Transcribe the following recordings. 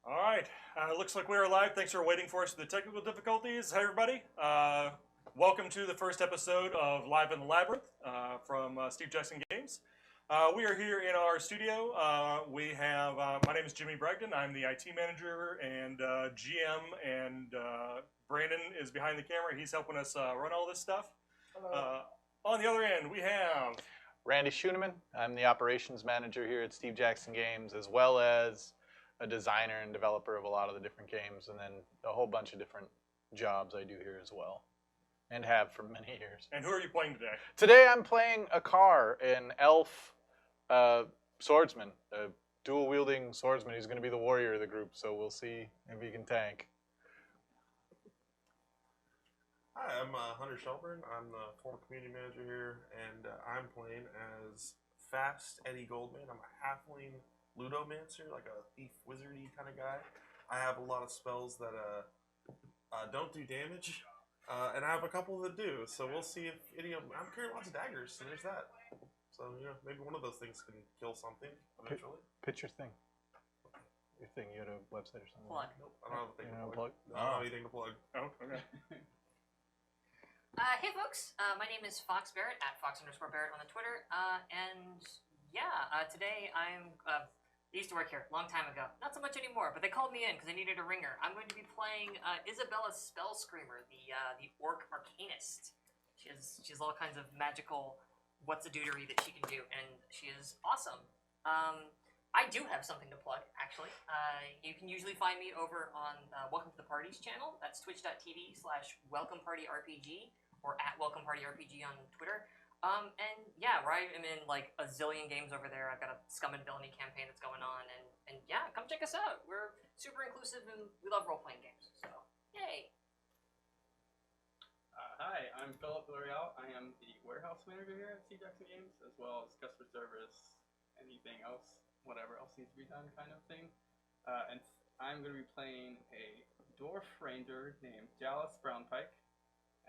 All right, looks like we are live. Thanks for waiting for us for the technical difficulties. Hey, everybody. Welcome to the first episode of Live in the Labyrinth from Steve Jackson Games. We are here in our studio. We have, my name is Jimmy Bragdon. I'm the IT manager and GM, and Brandon is behind the camera. He's helping us run all this stuff. On the other end, we have Randy Schooneman. I'm the operations manager here at Steve Jackson Games, as well as a designer and developer of a lot of the different games, and then a whole bunch of different jobs I do here as well, and have for many years. And who are you playing today? Today I'm playing a car, an elf swordsman, a dual-wielding swordsman. He's going to be the warrior of the group, so we'll see if he can tank. Hi, I'm Hunter Shelburne. I'm the former community manager here, and I'm playing as Fast Eddie Goldman. I'm a halfling ludomancer, like a thief wizardy kind of guy. I have a lot of spells that don't do damage, and I have a couple that do. So we'll see if any of them. I'm carrying lots of daggers, so there's that. So maybe one of those things can kill something eventually. Pitch your thing. Your thing. You had a website or something? Plug. Nope, I don't have a thing to plug. I don't have anything to plug. Oh, okay. Hey folks, my name is Fox Barrett at Fox_Barrett on the Twitter, and yeah, today I used to work here a long time ago. Not so much anymore, but they called me in because they needed a ringer. I'm going to be playing Isabella Spell Screamer, the orc arcanist. She has all kinds of magical what's-a-dootery that she can do, and she is awesome. I do have something to plug, actually. You can usually find me over on Welcome to the Party's channel. That's twitch.tv/WelcomePartyRPG or @WelcomePartyRPG on Twitter. And yeah, where I am in like a zillion games over there. I've got a Scum and Villainy campaign that's going on, and yeah, come check us out. We're super inclusive and we love role-playing games, so yay. Hi, I'm Philip L'Oreal. I am the warehouse manager here at Steve Jackson Games, as well as customer service, anything else, whatever else needs to be done kind of thing. And I'm going to be playing a dwarf ranger named Jallis Brownpike,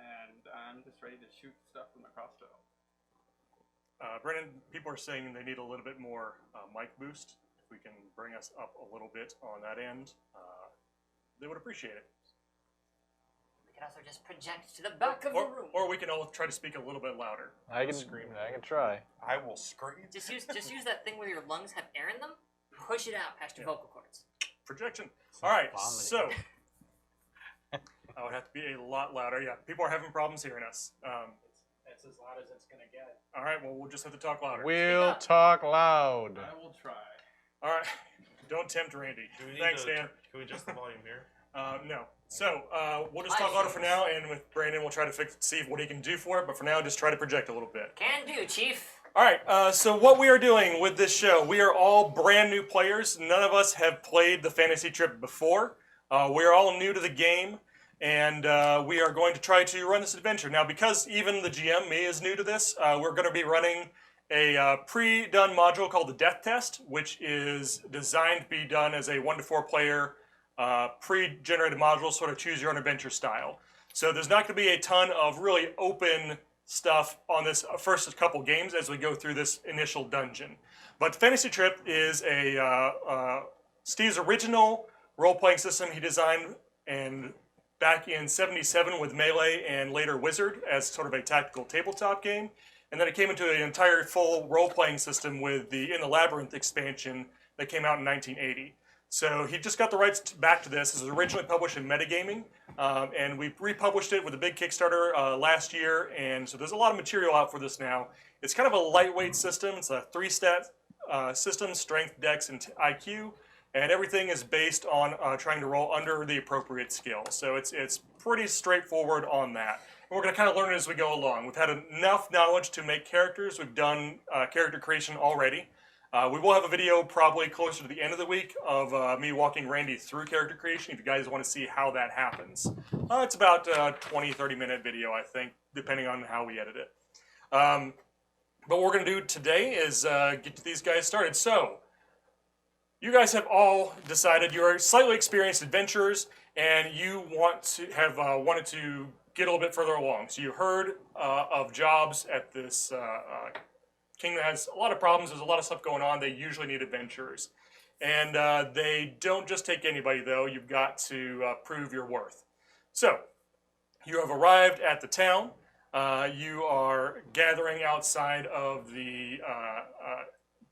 and I'm just ready to shoot stuff with my crossbow. Brennan, people are saying they need a little bit more mic boost. If we can bring us up a little bit on that end, they would appreciate it. We can also just project to the back of the room. Or we can all try to speak a little bit louder. I can try. I will scream. Just use that thing where your lungs have air in them. Push it out past your vocal cords. Projection. All right, so I would have to be a lot louder. Yeah, people are having problems hearing us. It's as loud as it's going to get. All right, well, we'll just have to talk louder. We'll talk loud. I will try. All right, don't tempt Randy. Thanks, Dan. Can we adjust the volume here? No. So we'll just talk louder for now, and with Brandon, we'll try to see what he can do for it. But for now, just try to project a little bit. Can do, Chief. All right. So what we are doing with this show, we are all brand new players. None of us have played the Fantasy Trip before. We are all new to the game, and we are going to try to run this adventure. Now, because even the GM, me, is new to this, we're going to be running a pre-done module called the Death Test, which is designed to be done as a 1 to 4 player pre-generated module, sort of choose your own adventure style. So there's not going to be a ton of really open stuff on this first couple games as we go through this initial dungeon. But Fantasy Trip is Steve's original role-playing system he designed and back in '77 with Melee and later Wizard as sort of a tactical tabletop game. And then it came into an entire full role-playing system with the In The Labyrinth expansion that came out in 1980. So he just got the rights back to this. It was originally published in Metagaming, and we republished it with a big Kickstarter last year, and so there's a lot of material out for this now. It's kind of a lightweight system. It's a 3-stat system, strength, dex, and IQ, and everything is based on trying to roll under the appropriate skill. So it's pretty straightforward on that. And we're going to kind of learn it as we go along. We've had enough knowledge to make characters. We've done character creation already. We will have a video probably closer to the end of the week of me walking Randy through character creation if you guys want to see how that happens. It's about a 20-30 minute video, I think, depending on how we edit it. But what we're going to do today is get these guys started. So, you guys have all decided you're slightly experienced adventurers and you want to have wanted to get a little bit further along. So you heard of jobs at this kingdom that has a lot of problems. There's a lot of stuff going on. They usually need adventurers. And they don't just take anybody, though. You've got to prove your worth. So, you have arrived at the town. You are gathering outside of the,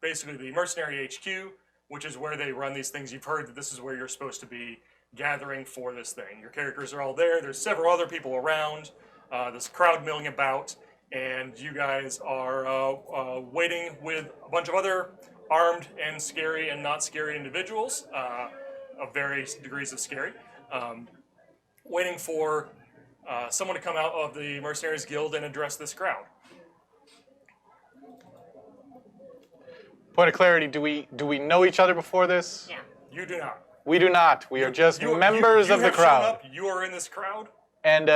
basically the mercenary HQ, which is where they run these things. You've heard that this is where you're supposed to be gathering for this thing. Your characters are all there. There's several other people around. There's a crowd milling about, and you guys are waiting with a bunch of other armed and scary and not scary individuals of various degrees of scary, waiting for someone to come out of the Mercenaries Guild and address this crowd. Point of clarity: Do we know each other before this? Yeah. You do not. We do not. We are just members you of the have shown crowd. up, you are in this crowd. And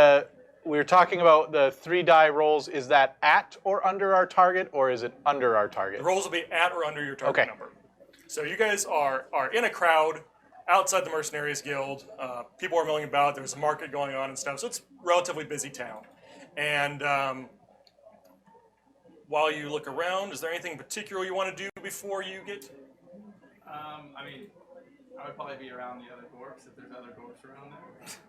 we were talking about the 3 die rolls. Is that at or under our target, or is it under our target? The rolls will be at or under your target Okay. number. So you guys are in a crowd outside the Mercenaries Guild. People are milling about. There's a market going on and stuff. So it's a relatively busy town. And while you look around, is there anything particular you want to do before you get? I mean, I would probably be around the other dwarfs if there's other dwarfs around there.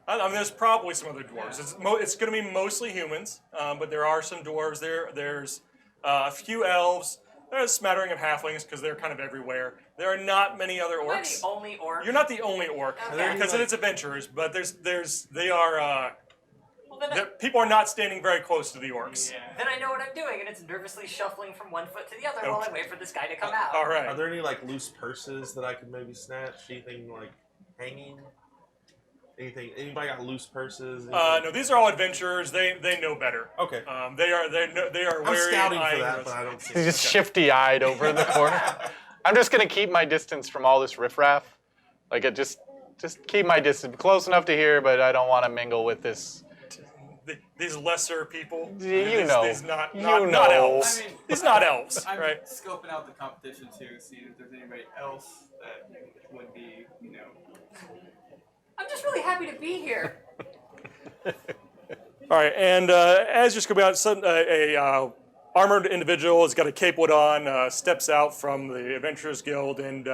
I mean, there's probably some other dwarves. It's going to be mostly humans, but there are some dwarves. There's a few elves. There's a smattering of halflings because they're kind of everywhere. There are not many other Am I orcs. the only orc? You're not the only orc Okay. because it is adventurers, but they are. Well, then, People are not standing very close to the orcs. then I know what I'm doing, and it's nervously shuffling from one foot to the other while I wait for this guy to come out. All right. Are there any like loose purses that I could maybe snatch? Anything like hanging? Anything? Anybody got loose purses? No, these are all adventurers. They know better. Okay. They are I'm wary scouting and for eyeing that, us. but I don't see. He's just shifty-eyed over in the corner. I'm just gonna keep my distance from all this riffraff. Like it just keep my distance close enough to hear, but I don't want to mingle with this. These lesser people. You know. These not You not know. elves. I mean, These not elves, I'm right? scoping out the competition too, seeing if there's anybody else that would be, I'm just really happy to be here. All right, and as you're scoping out, a armored individual has got a capewood on, steps out from the Adventurers Guild and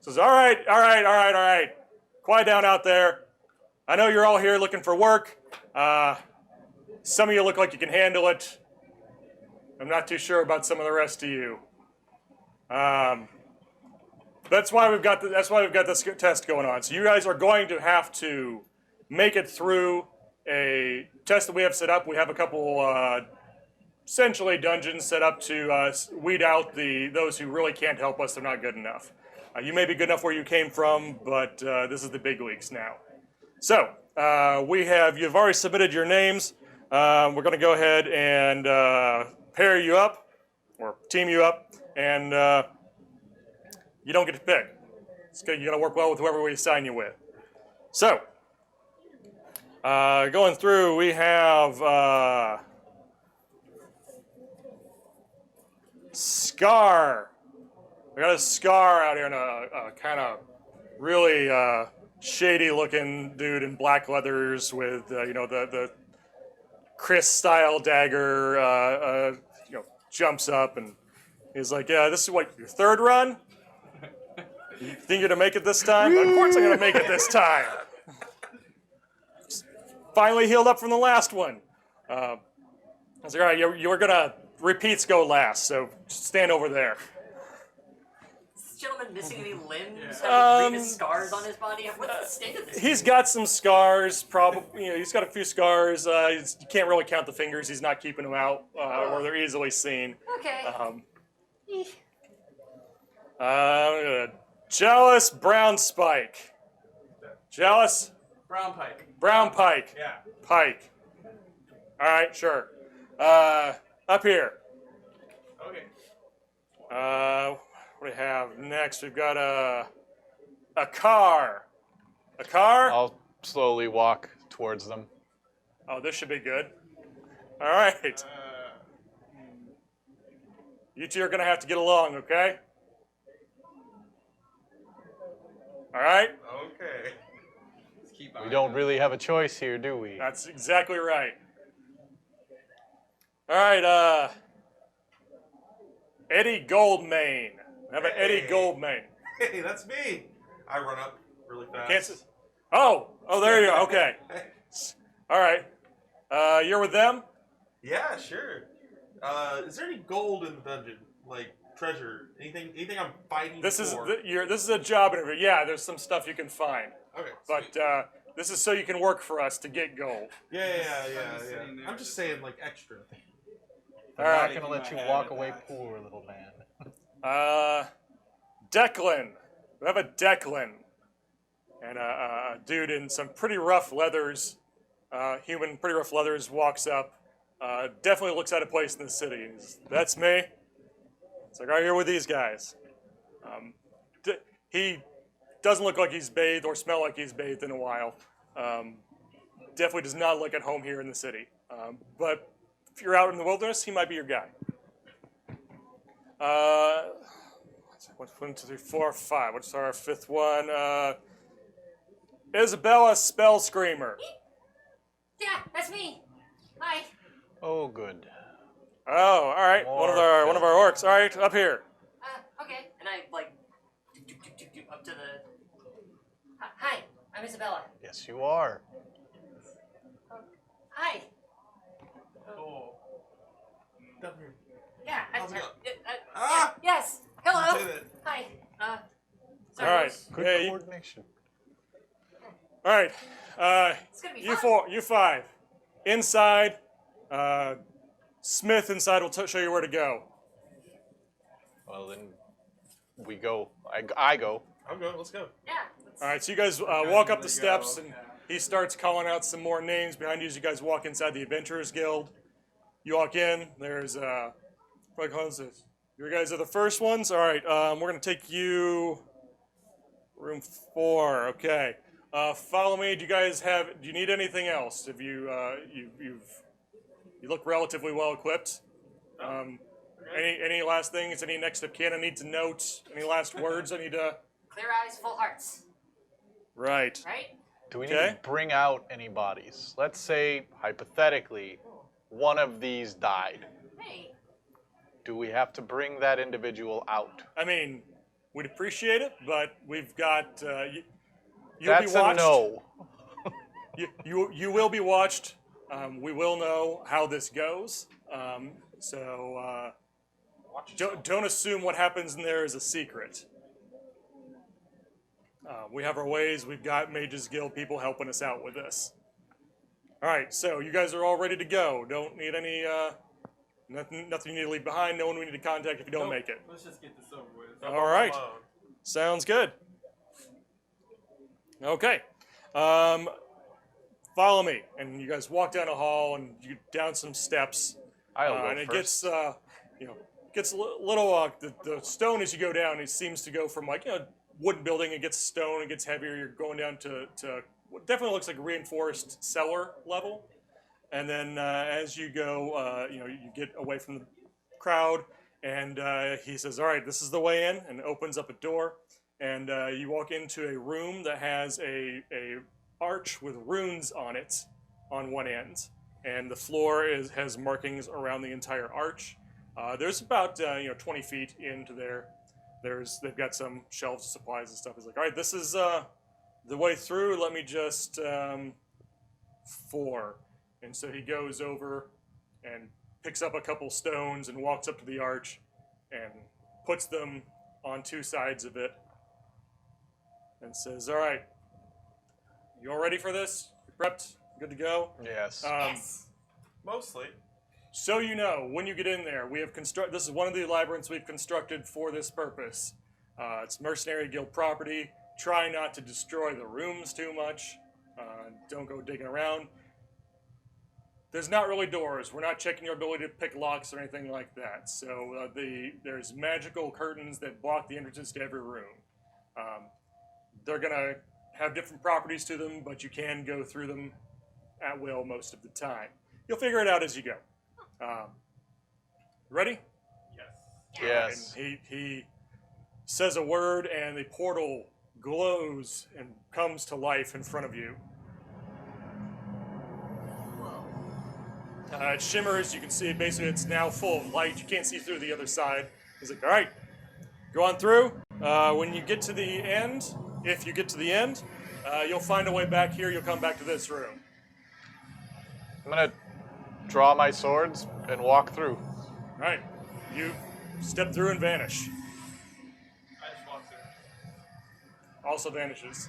says, all right. Quiet down out there. I know you're all here looking for work. Some of you look like you can handle it. I'm not too sure about some of the rest of you. That's why we've got this test going on. So you guys are going to have to make it through a test that we have set up. We have a couple essentially dungeons set up to weed out those who really can't help us. They're not good enough. You may be good enough where you came from, but this is the big leagues now. So you've already submitted your names. We're going to go ahead and pair you up or team you up, and you don't get to pick. You got to work well with whoever we assign you with. So, going through, we have Scar. We got a Scar out here, and a kind of really shady-looking dude in black leathers with the Chris-style dagger. Jumps up and he's like, "Yeah, this is what your third run. You think you're gonna make it this time? Of course I'm gonna make it this time. Finally healed up from the last one." I was like, "All right, you're gonna repeats go last, so just stand over there." Is this gentleman missing any limbs? Having grievous scars on his body? What's the state of this? He's got some scars, probably. He's got a few scars. You can't really count the fingers. He's not keeping them out, or they're easily seen. Okay. Jealous Brown Spike. Jealous Brown Pike. Brown Pike. Yeah. Pike. All right, sure. Up here. Okay. What do we have next? We've got a car. A car? I'll slowly walk towards them. Oh, this should be good. All right. You two are going to have to get along, okay? All right? Okay. Let's keep We don't really have a choice here, do we? That's exactly right. All right, Eddie Goldmane. How about Eddie Goldmane? Hey, that's me. I run up really fast. Can't see. Oh, there you go. Okay. All right. You're with them? Yeah, sure. Is there any gold in the dungeon? Like treasure? Anything I'm fighting This is for? this is a job interview. Yeah, there's some stuff you can find, Okay. but sweet. this is so you can work for us to get gold. Yeah. sitting there I'm just just saying, like extra. I'm All not right. going to let you My walk head away at that. poor, little man. Declan. We have a Declan, and a dude in some pretty rough leathers, pretty rough leathers, walks up. Definitely looks out of place in the city. That's me. It's like, right here with these guys. He doesn't look like he's bathed or smell like he's bathed in a while. Definitely does not look at home here in the city. But if you're out in the wilderness, he might be your guy. 1, 2, 3, 4, 5. What's our fifth one? Isabella Spell Screamer. Yeah, that's me. Hi. Oh, good. Oh, all right. More One of our orcs. All right, up here. Okay. And I like up to the. Hi, I'm Isabella. Yes, you are. Hi. Oh. Down here. Yeah. How's it going? Yeah, yes. Hello. Did it. Hi. All Sorry. right. Good Yeah, coordination. all right. It's gonna be You fun. 4, you 5. Inside. Smith inside will show you where to go. Well, then we go. I go. I'm going. Let's go. Yeah. All right, so you guys walk up the There you steps, go. and Yeah. he starts calling out some more names behind you as you guys walk inside the Adventurers Guild. You walk in. There's what calls this? You guys are the first ones. All right, we're gonna take you room 4. Okay. Follow me. Do you need anything else? Have you you look relatively well equipped. Any last things? Any next of kin I need to note? Any last words I need to? Clear eyes, full hearts. Right. Right? Do we need Okay. to bring out any bodies? Let's say, hypothetically, one of these died. Hey. Do we have to bring that individual out? I mean, we'd appreciate it, but we've got you'll That's be watched. a no. You will be watched. We will know how this goes. So Watch yourself. don't assume what happens in there is a secret. We have our ways. We've got Mages Guild people helping us out with this. All right, so you guys are all ready to go. Don't need any nothing you need to leave behind. No one we need to contact if you don't Nope. make it. Let's just get this over with. I'm All right. alone. Sounds good. Okay. Follow me, and you guys walk down a hall and you down some steps. I'll go And it first. gets a little. The stone as you go down, it seems to go from wooden building. It gets stone. It gets heavier. You're going down to what definitely looks like a reinforced cellar level. And then as you go, you get away from the crowd, and he says, "All right, this is the way in," and opens up a door, and you walk into a room that has a arch with runes on it on one end, and the floor has markings around the entire arch. There's about 20 feet into there. They've got some shelves of supplies and stuff. He's like, "All right, this is the way through. Let me just 4." And so he goes over and picks up a couple stones and walks up to the arch and puts them on two sides of it and says, "All right, you all ready for this? You prepped? Good to go?" Yes. Yes. Mostly. So you know, when you get in there, we have this is one of the labyrinths we've constructed for this purpose. It's Mercenary Guild property. Try not to destroy the rooms too much. Don't go digging around. There's not really doors. We're not checking your ability to pick locks or anything like that. So there's magical curtains that block the entrances to every room. They're going to have different properties to them, but you can go through them at will most of the time. You'll figure it out as you go. Ready? Yes. Yes. And he says a word, and the portal glows and comes to life in front of you. It shimmers. You can see basically it's now full of light. You can't see through the other side. He's like, "All right, go on through. When you get to the end, if you get to the end, you'll find a way back here. You'll come back to this room. I'm gonna draw my swords and walk through. All right. You step through and vanish. I just walk through. Also vanishes.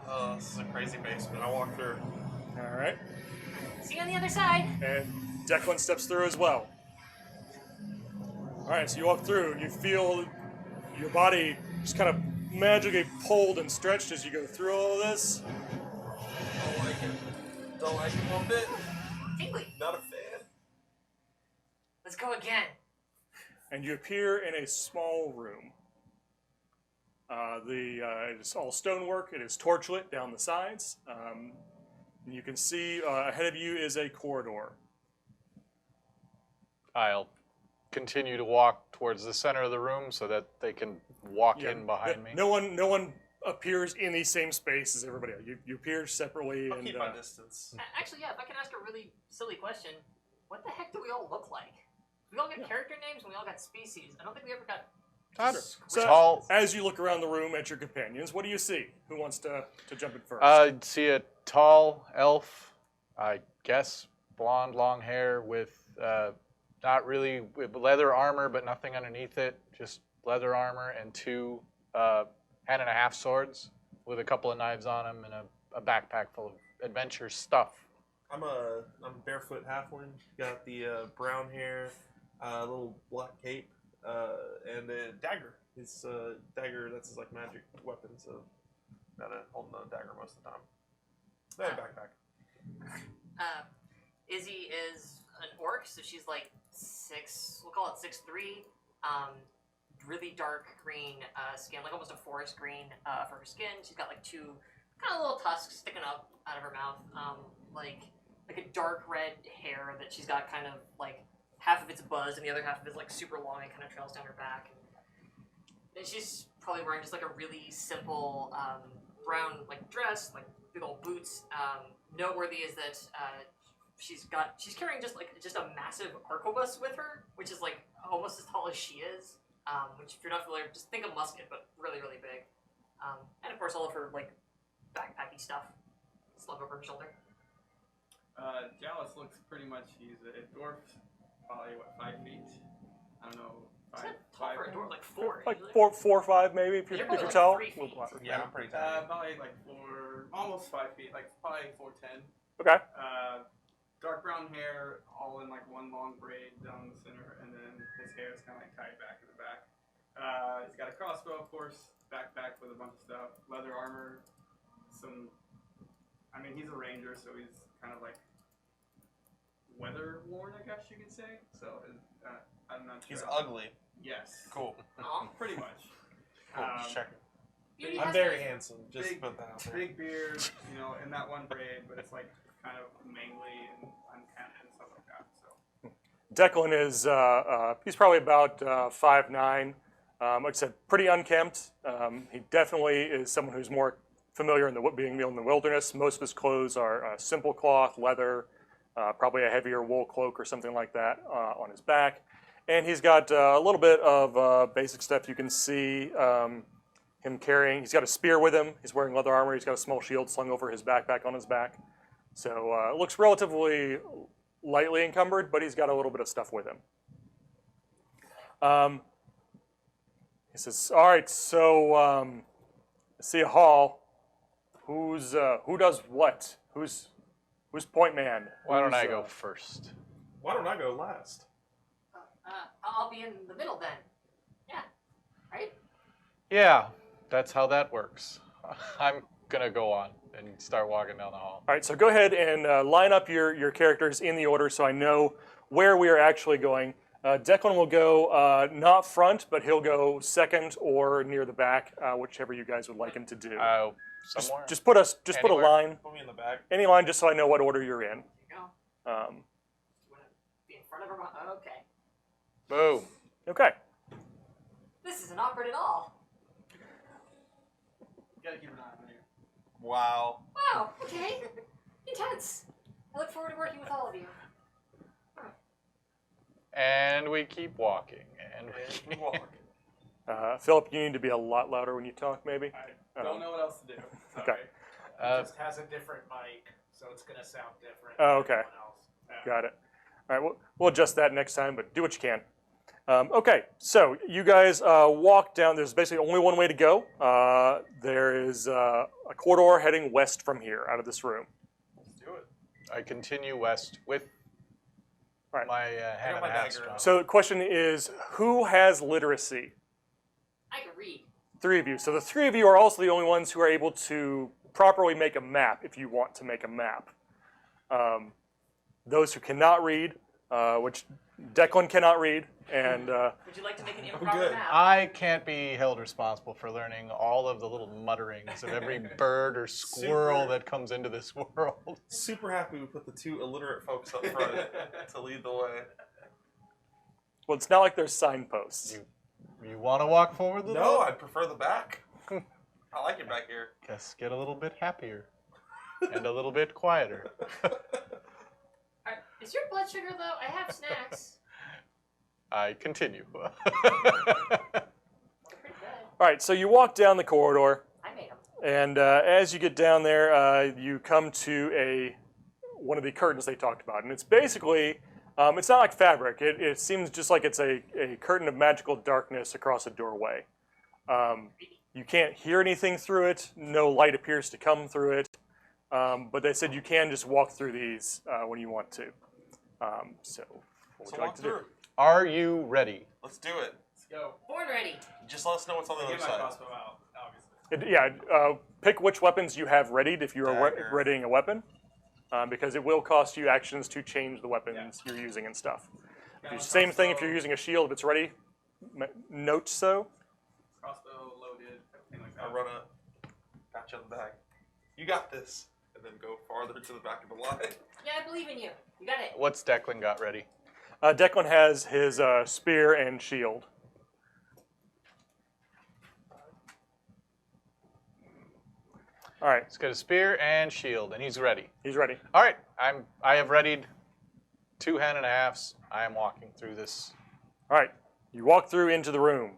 Oh, this is a crazy basement. I walk through. All right. See you on the other side. And Declan steps through as well. All right, so you walk through. You feel your body just kind of magically pulled and stretched as you go through all of this. Don't like it. Don't like it one bit. Tingly. Not a fan. Let's go again. And you appear in a small room. It is all stonework. It is torchlit down the sides. And you can see ahead of you is a corridor. I'll continue to walk towards the center of the room so that they can walk in behind me. No one appears in the same space as everybody else. You appear separately. I'll and keep my distance. Actually, yeah, if I can ask a really silly question, what the heck do we all look like? We all got character names and we all got species. I don't think we ever got... So, Tall. as you look around the room at your companions, what do you see? Who wants to jump in first? I see a tall elf, I guess, blonde, long hair with not really with leather armor, but nothing underneath it, just leather armor and two hand-and-a-half swords with a couple of knives on them and a backpack full of adventure stuff. I'm a barefoot halfling. Got the brown hair, little black cape, and a dagger. His dagger, that's his like magic weapon, so gotta hold the dagger most of the time. And backpack. Izzy is an orc, so she's like 6, we'll call it 6'3", really dark green skin, like almost a forest green for her skin. She's got like two kind of little tusks sticking up out of her mouth, like a dark red hair that she's got kind of like half of it's buzzed and the other half of it's like super long and kind of trails down her back. And she's probably wearing just like a really simple brown like dress, like big old boots. Noteworthy is that she's carrying just a massive arquebus with her, which is like almost as tall as she is. Which if you're not familiar, just think of musket, but really, really big. And of course all of her like backpacky stuff slung over her shoulder. Dallas looks pretty much, he's a dwarf, probably what, 5 feet? I don't know. Is that tall for a dwarf? Like 4? like usually? 4 or 5 maybe if you're, You're if you're probably tall. like 3 feet. Yeah, I'm pretty tiny. Probably like 4, almost 5 feet, like probably 4'10". Okay. Dark brown hair, all in like one long braid down the center, and then his hair is kind of like tied back in the back. He's got a crossbow, of course, backpack with a bunch of stuff, leather armor, he's a ranger, so he's kind of like weather worn, I guess you could say. So I'm not sure. He's ugly. Yes. Cool. Aw. Pretty much. Cool. Just checking. Beauty I'm has very no- handsome. Just Big, put that out there. big beard, in that one braid, but it's like kind of mangly and unkempt and stuff like that. So. Declan is he's probably about 5'9". Like I said, pretty unkempt. He definitely is someone who's more familiar in being in the wilderness. Most of his clothes are simple cloth, leather, probably a heavier wool cloak or something like that on his back. And he's got a little bit of basic stuff. You can see him carrying. He's got a spear with him. He's wearing leather armor. He's got a small shield slung over his backpack on his back. So it looks relatively lightly encumbered, but he's got a little bit of stuff with him. He says, "All right, so I see a hall. Who does what? Who's point man? Why don't Who's, I go first? Why don't I go last? I'll be in the middle then. Yeah. Right? Yeah, that's how that works. I'm gonna go on and start walking down the hall. All right, so go ahead and line up your characters in the order so I know where we are actually going. Declan will go not front, but he'll go second or near the back, whichever you guys would like him to do. Somewhere. Just put a Anywhere. line, Put me in the back. any line, just so I know what order you're in. Here you go. You want to be in front of her? Okay. Boom. Okay. This isn't awkward at all. You gotta keep an eye on here. Wow. Wow. Okay. Intense. I look forward to working with all of you. And we keep walking. And We walk. Philip, you need to be a lot louder when you talk, maybe. I don't know what else to do. Sorry. Okay. It just has a different mic, so it's going to sound different Oh, than okay. everyone else. Yeah. Got it. All right, we'll adjust that next time, but do what you can. Okay, so you guys walk down. There's basically only one way to go. There is a corridor heading west from here, out of this room. Let's do it. I continue west with Right. my hand got my and half dagger strong. out. So the question is, who has literacy? I can read. 3 of you. So the 3 of you are also the only ones who are able to properly make a map if you want to make a map. Those who cannot read, which Declan cannot read, and Would you like to make an improper good. map? I can't be held responsible for learning all of the little mutterings of every bird or squirrel that comes into this world. Super happy we put the 2 illiterate folks up front to lead the way. well, it's not like there's signposts. You want to walk forward a little No, bit? I'd prefer the back. I like it back here. Just get a little bit happier and a little bit quieter. Alright, is your blood sugar low? I have snacks. I continue. They're pretty good. All right, so you walk down the corridor, I made them. and as you get down there, you come to one of the curtains they talked about, and it's basically it's not like fabric. It seems just like it's a curtain of magical darkness across a doorway. You can't hear anything through it. No light appears to come through it. But they said you can just walk through these when you want to. So what would So you like walk to do? through. Are you ready? Let's do it. Let's go. Born ready. Just let us know what's on the other Get my side. crossbow out, obviously. Pick which weapons you have readied if you are Dagger. readying a weapon, because it will cost you actions to change the weapons you're using and stuff. Got my Same thing if crossbow- you're using a shield. If it's ready, note so. Crossbow loaded, everything like I that. run up, pat you on the back. You got this. And then go farther to the back of the line. Yeah, I believe in you. You got it. What's Declan got ready? Declan has his spear and shield. All right, He's got a spear and shield, and he's ready. he's ready. All right, I have readied 2 hand and a halves. I am walking through this. All right, you walk through into the room.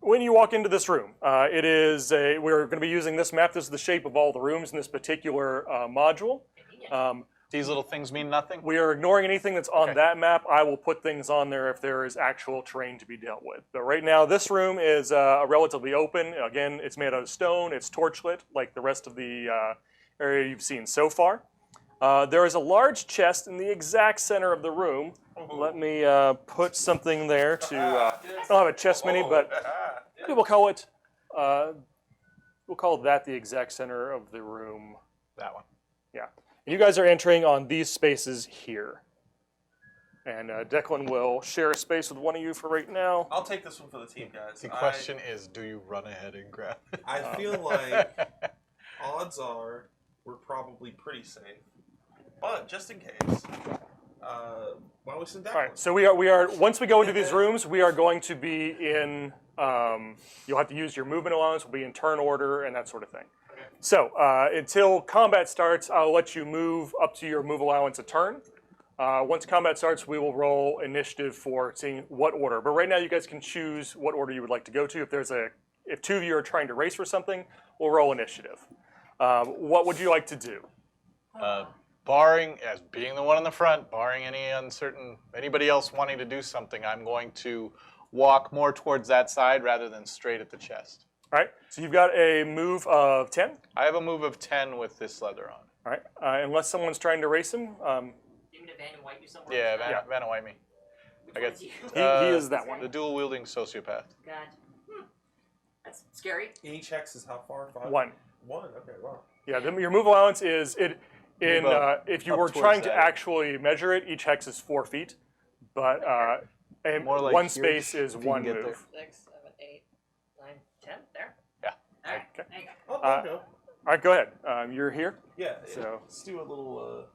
When you walk into this room, we're going to be using this map. This is the shape of all the rooms in this particular module. These little things mean nothing? We are ignoring anything that's on Okay. that map. I will put things on there if there is actual terrain to be dealt with. But right now, this room is relatively open. Again, it's made out of stone. It's torchlit, like the rest of the area you've seen so far. There is a large chest in the exact center of the room. Let me put something there to. I don't have a chest mini, but we'll call it. We'll call that the exact center of the room. That one. Yeah. You guys are entering on these spaces here. And Declan will share a space with one of you for right now. I'll take this one for the team, guys. The question is, do you run ahead and grab it? I feel like odds are we're probably pretty safe. But just in case, why don't we send Declan? All right, so we are. Once we go into these rooms, we are going to be in. You'll have to use your movement allowance. We'll be in turn order and that sort of thing. So until combat starts, I'll let you move up to your move allowance a turn. Once combat starts, we will roll initiative for seeing what order. But right now, you guys can choose what order you would like to go to. If 2 of you are trying to race for something, we'll roll initiative. What would you like to do? Barring, as being the one in the front, barring anybody else wanting to do something, I'm going to walk more towards that side rather than straight at the chest. All right, so you've got a move of 10. I have a move of 10 with this leather on. All right, unless someone's trying to race him, You mean to Van and White you somewhere? Yeah, Yeah. Vanaway me. Which I got- one's you? he is that one. The dual-wielding sociopath. God. That's scary. Each hex is how far? 5? 1. 1. Okay, wow. Yeah, your move allowance is it. In Move up- if you up were towards trying to that. actually measure it, each hex is 4 feet, but and More like one here, space is if you can one get move. there. 6, 7, 8, 9, 10. There. Yeah. All right. Okay. There you go. I'll go. All right, go ahead. You're here. Yeah, So- let's do a little.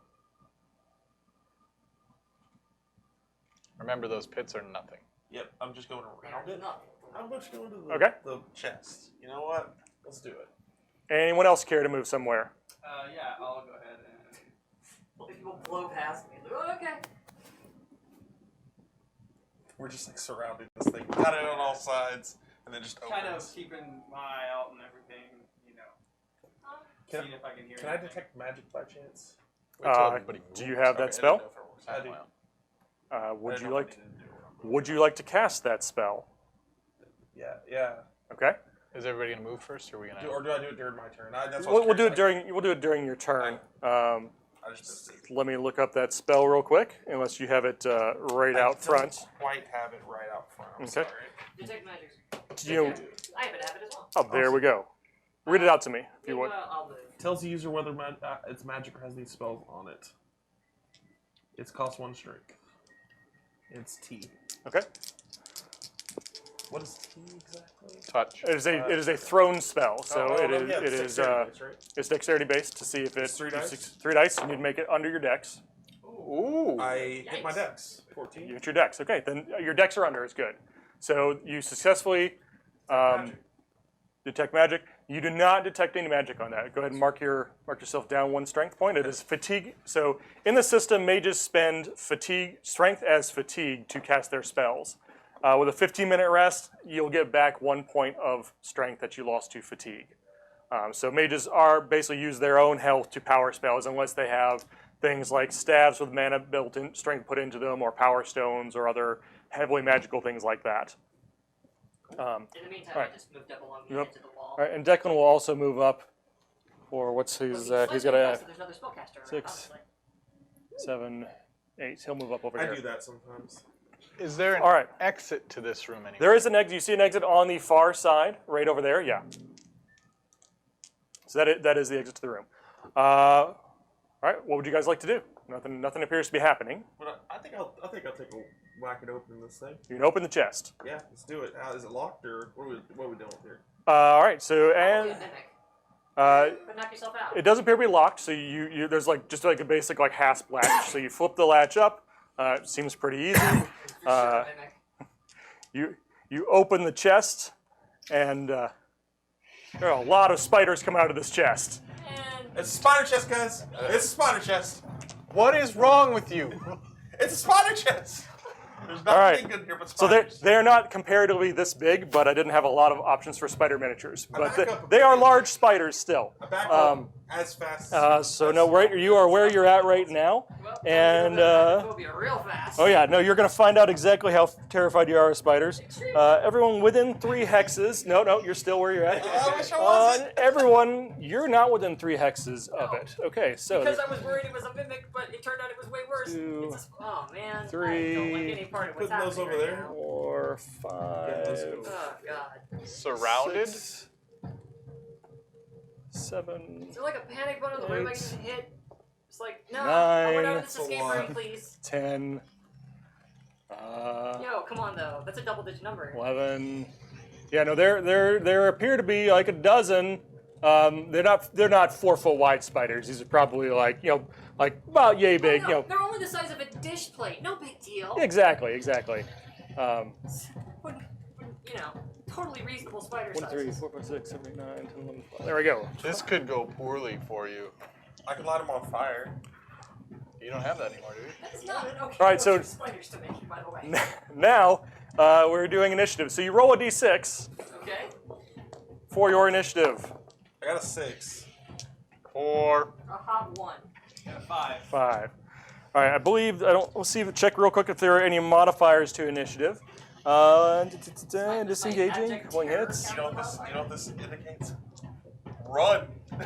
Remember, those pits are nothing. Yep, I'm just going around it. Nothing. I'm just going to the, Okay. the chest. You know what? Let's do it. Anyone else care to move somewhere? Yeah, I'll go ahead and. People blow past me. Oh, okay. We're just like surrounding this thing. Got it on all sides, and then just Kind of opens. keeping my eye out and everything, you know. Can Seeing if I can hear Can I anything. detect magic by chance? Wait till everybody do you moves. have that Okay, I spell? didn't know if it works I that do. way. Would I you don't know like if to, I need to do it. would you like to cast that spell? Yeah. Okay. Is everybody gonna move first, or are we gonna? Or do I do it during my turn? That's what I was We'll do it curious. during your turn. I just missed it. Let me look up that spell real quick, unless you have it right out front. I don't quite have it right out front. I'm Okay. sorry. Detect magic. Do you, I happen to have it as well. oh, there we go. Read it out to me if you would. I'll move. Tells the user whether its magic has these spells on it. It's cost 1 strength. It's T. Okay. What is T exactly? touch? It is a thrown spell, so it is right? it's dexterity based to see if It's 3 dice? 3 dice. You need to make it under your dex. Ooh. I hit my Yikes. dex. 14. You hit your dex. Okay, then your dex are under. It's good. So you successfully detect magic. You do not detect any magic on that. Go ahead and mark yourself down 1 strength point. It is fatigue. So in the system, mages spend strength as fatigue to cast their spells. With a 15-minute rest, you'll get back 1 point of strength that you lost to fatigue. So mages are basically use their own health to power spells unless they have things like staves with mana built-in strength put into them, or power stones, or other heavily magical things like that. In the meantime, Alright. I just moved up along the Yep. edge of the wall. All right, and Declan will also move up. For what's Well, his? he's He's got slightly a faster, there's another spellcaster around, 6, obviously. 7, 8. He'll move up over I here. do that sometimes. Is there an All right. exit to this room anywhere? There is an exit. You see an exit on the far side, right over there. Yeah. So that is the exit to the room. All right. What would you guys like to do? Nothing appears to be happening. But I think I'll take a whack at opening this thing. You can open the chest. Yeah, let's do it. Is it locked or what are we doing here? All right. So Probably a and mimic. uh, But knock yourself out. it doesn't appear to be locked. So you there's like just like a basic like hasp latch. So you flip the latch up. It seems pretty easy. For sure, a mimic. You open the chest, and there are a lot of spiders coming out of this chest. And It's a spider chest, guys. It's a spider chest. What is wrong with you? It's a spider chest. There's All right. nothing good here but So spiders. they're not comparatively this big, but I didn't have a lot of options for spider miniatures. But back up a they bit. are large spiders still. I back up as fast So no, right, you are where you're at right now, well, and phobia real fast. oh yeah, no, you're gonna find out exactly how terrified you are of spiders. Everyone within 3 hexes. No, you're still where you're at. I wish I wasn't. Everyone, you're not within 3 hexes of No. it. Okay, so Because I was worried it was a mimic, but it turned out it was way worse. 2, It's oh man, I 3, don't like any part of what's Putting those happening over right there. now. 4, let's 5, go. Oh god. Surrounded? 6, 7, Is there like a panic button in the room I 8, can hit? It's like, no, I went out of 9, this escape room, please. 10, Yo, come on though. That's a double-digit number. 11. Yeah, no, there appear to be like a dozen. They're not 4-foot wide spiders. These are probably like like about yay big. No, they're only the size of a dish plate. No big deal. Exactly. Totally reasonable spider 1, 3, sizes. 4, 5, 6, 7, 8, 9, 10, 11, 12. There we go. This could go poorly for you. I can light them on fire. You don't have that anymore, do you? That's not an okay All right, so- for spiders to make, by the way. Now we're doing initiative. So you roll a d6 Okay. for your initiative. I got a 6. 4. A hot 1. Got a 5. 5. All right, I believe we'll see. Check real quick if there are any modifiers to initiative. Disengaging, abject rolling terror hits. You know what this indicates? Run. I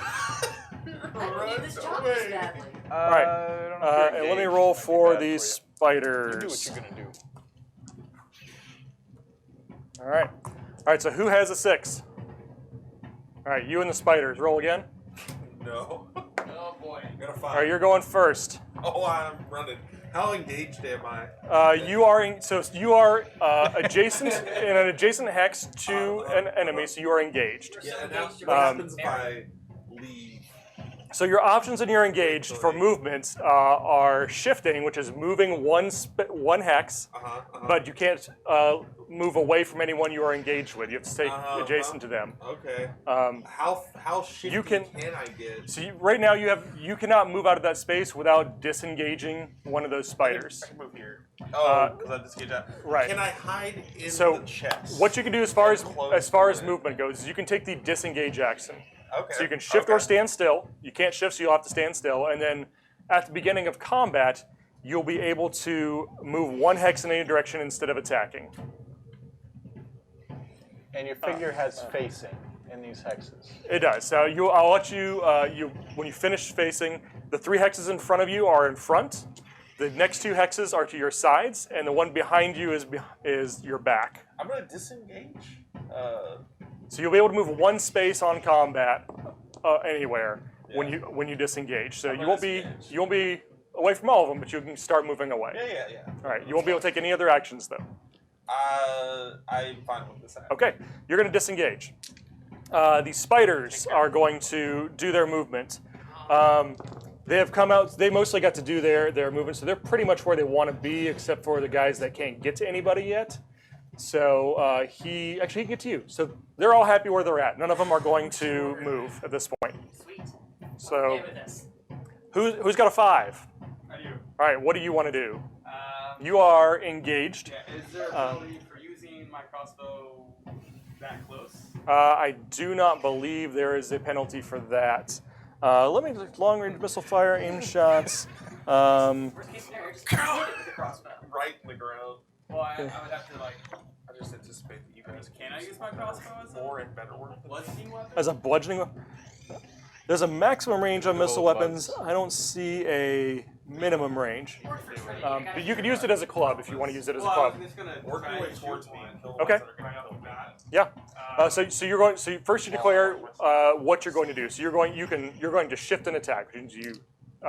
don't need this job this badly. All right, and let me roll for these You spiders. do what you're gonna do. All right. So who has a 6? All right, you and the spiders. Roll again. No. Oh boy. I got a 5. All right, you're going first. Oh, I'm running. How engaged am I? You are adjacent in an adjacent hex to an enemy, so you are engaged. Yeah, and now- now, engaged, what you're happens if I leave? So your options in your engaged for movements are shifting, which is moving one hex, but you can't move away from anyone you are engaged with. You have to stay adjacent to them. Okay. Um, How shifty you can- can I get? so right now you cannot move out of that space without disengaging one of those spiders. I can move here. Oh, because I disengaged that. right. Can I hide in So the chest? what you can do as far as Close movement goes is you can take the disengage action. Okay. So you can shift or stand still. You can't shift, so you'll have to stand still. And then at the beginning of combat, you'll be able to move 1 hex in any direction instead of attacking. And your figure has facing in these hexes. It does. So I'll let you, when you finish facing, the 3 hexes in front of you are in front. The next 2 hexes are to your sides, and the one behind you is your back. I'm gonna disengage. So you'll be able to move 1 space on combat anywhere when you disengage. So I'm you won't be away from all of them, but you can start moving away. Yeah. All right. You won't be able to take any other actions though. I'm fine with this action. Okay. You're going to disengage. The spiders are going to do their movement. They have come out. They mostly got to do their movement, so they're pretty much where they want to be, except for the guys that can't get to anybody yet. So he can get to you. So they're all happy where they're at. None of them are going to move at this point. Sweet. So Okay with this. who's got a 5? I do. All right. What do you want to do? You are engaged. Yeah, is there a penalty for using my crossbow that close? I do not believe there is a penalty for that. Let me long range missile fire, aim shots. Worst case scenario, just hit it with the crossbow. Right in the ground. Well, I would have to like. I just anticipate that you guys Can I use my crossbow as more a and better weapons. bludgeoning weapon? As a bludgeoning weapon. There's a maximum range on missile weapons. I don't see a minimum range. Work for training. But you could use it as a club if you want to use it as a Well, club. I'm just gonna Work try your way and towards shoot me. one. And kill the Okay. ones that are gonna kill me. Yeah. So you're going. So first you declare what you're going to do. So you're going to shift and attack, which means you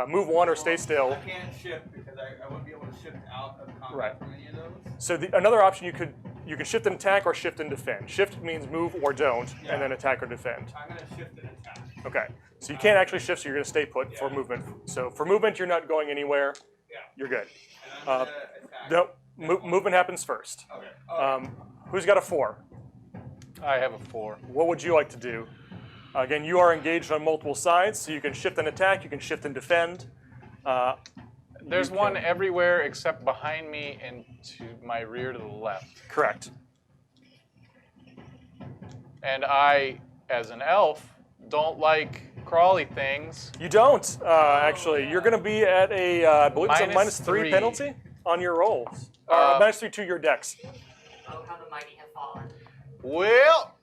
move 1 or stay still. I can't shift because I wouldn't be able to shift out of combat Right. from any of those. So another option you could shift and attack or shift and defend. Shift means move or don't, and then attack or defend. I'm gonna shift and attack. Okay. So you can't actually shift, so you're going to stay put for Yeah. movement. So for movement, you're not going anywhere. Yeah. You're good. And I'm gonna attack. No, movement happens first. Okay. Who's got a 4? I have a 4. What would you like to do? Again, you are engaged on multiple sides, so you can shift and attack. You can shift and defend. There's one everywhere except behind me and to my rear to the left. Correct. And I, as an elf, don't like crawly things. You don't actually. You're going to be at a, I believe it's a Minus -3 3. penalty on your rolls. -3 to your dex. Oh, how the mighty have fallen. Well,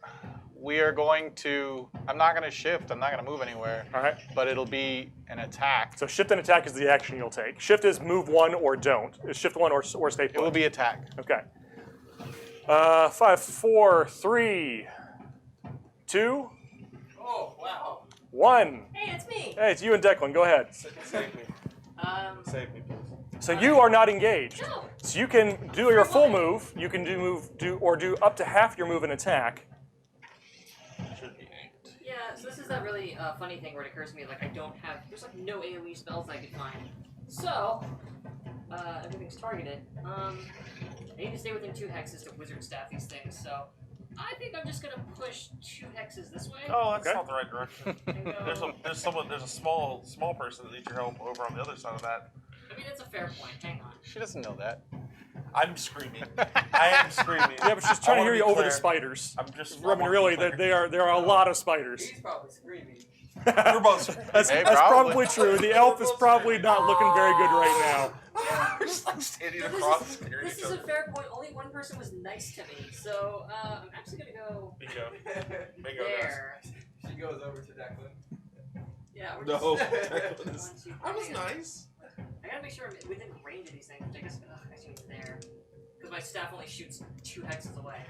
we are going to. I'm not going to shift. I'm not going to move anywhere. All right. But it'll be an attack. So shift and attack is the action you'll take. Shift is move 1 or don't. It's shift 1 or stay put. It will be attack. Okay. 5, 4, 3, 2, Oh, wow. 1. Hey, it's me. Hey, it's you and Declan. Go ahead. Save me. Save me, please. So you are not engaged. No. So you can do your full move. You can do up to half your move and attack. Should be 8. Yeah, so this is that really funny thing where it occurs to me, like, there's like no AoE spells I could find. So, everything's targeted. I need to stay within 2 hexes to wizard staff these things, so I think I'm just gonna push 2 hexes this way. Oh, that's Okay. not the right direction. And go, There's a small person that needs your help over on the other side of that. I mean, that's a fair point. Hang on. She doesn't know that. I'm screaming. I am screaming. Yeah, but she's trying to I hear wanna you be over the clear. spiders. I'm just. I mean, really, there are a lot of spiders. He's probably screaming. You're both. That's Hey, probably probably. true. The elf is probably not looking very good right now. We're just like standing So across, staring this each is other. a fair point. Only one person was nice to me, so I'm actually gonna go Bingo. Bingo, guys. there. She goes over to Declan. Yeah, we're No, just. Declan is- 1, 2, I was hang on. nice. I gotta make sure I'm within range of these things. Which I guess I should be there, because my staff only shoots 2 hexes away,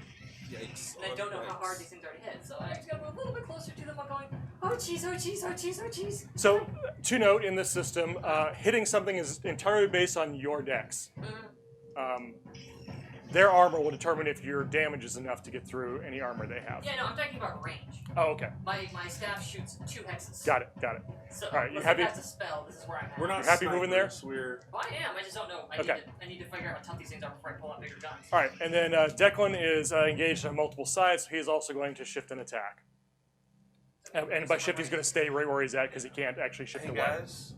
Yikes. and I don't know how hard these things are to hit. So I just gotta move a little bit closer to them. I'm going, oh jeez, oh jeez, oh jeez, oh jeez. So, to note in this system, hitting something is entirely based on your dex. Their armor will determine if your damage is enough to get through any armor they have. Yeah, no, I'm talking about range. Oh, okay. My staff shoots 2 hexes. Got it. So, All right, you unless happy- I cast a spell, this is where I'm at. We're not You happy moving there? snipers, We're Oh, I am. I just don't know. Okay. I need to figure out how tough these things are before I pull out bigger guns. All right, and then Declan is engaged on multiple sides, so he's also going to shift and attack. And by shift, he's going to stay right where he's at because he can't actually shift Hey away. guys,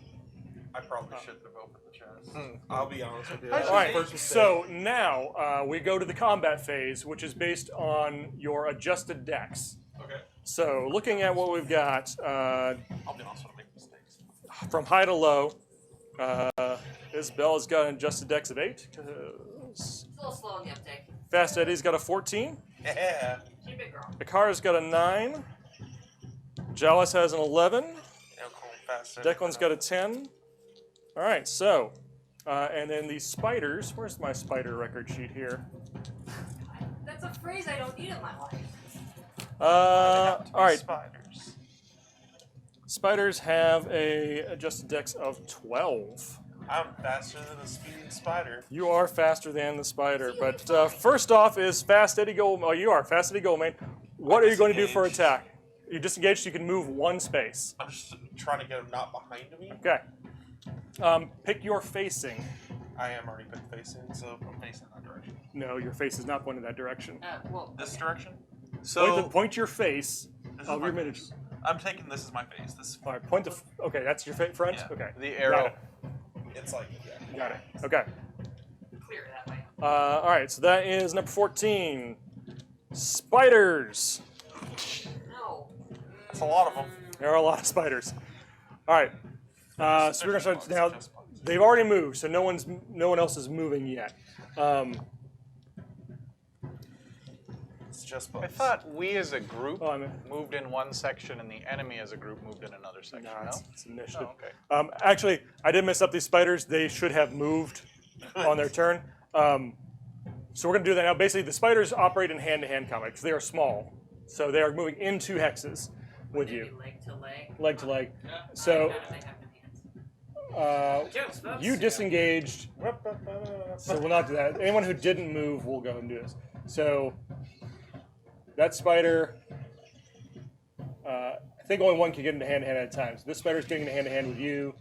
I probably shouldn't have opened the chest. I'll be honest with you. All right, so now we go to the combat phase, which is based on your adjusted dex. Okay. So looking at what we've got, I'll be honest when I make mistakes. from high to low, Isabella's got an adjusted dex of 8. It's a little slow in the uptake. Fast Eddie's got a 14. Yeah. Keep it, girl. Akara's got a 9. Jalis has an 11. Now call him fast. Declan's got a 10. All right, so, and then the spiders, where's my spider record sheet here? That's a phrase I don't need in my life. All right, Spiders. spiders have a adjusted dex of 12. I'm faster than a speeding spider. You are faster than the spider, but first off is Fast Eddie Gold. Oh, you are Fast Eddie Goldman. What are you going to do for Disengaged. attack? You're disengaged, so you can move 1 space. I'm just trying to get him not behind me. Okay. Pick your facing. I am already been facing, so I'm facing that direction. No, your face is not pointed that direction. Well, This direction? Point, So point your face this is of my your miniature. face. I'm taking this as my face. This All right, point the. Okay, that's your front. Yeah. Okay, The arrow. it's like yeah. got it. Okay. clear it that way. All right, so that is number 14. Spiders. No. It's a lot of them. There are a lot of spiders. All right. So we're gonna start now. They've already moved, so no one else is moving yet. It's just I bugs. thought we as a group Oh, I mean, moved in one section and the enemy as a group moved in another section. no, No? it's initiative. Oh, okay. Actually, I did mess up these spiders. They should have moved on their turn. So we're gonna do that now. Basically, the spiders operate in hand-to-hand combat because they are small, so they are moving into hexes with Maybe you, leg to leg. leg to leg. Yeah. So None of them have no hands. Jokes, folks. you disengaged. So we'll not do that. Anyone who didn't move will go and do this. So that spider, I think only one can get into hand-to-hand at a time. So this spider's getting into hand-to-hand with you.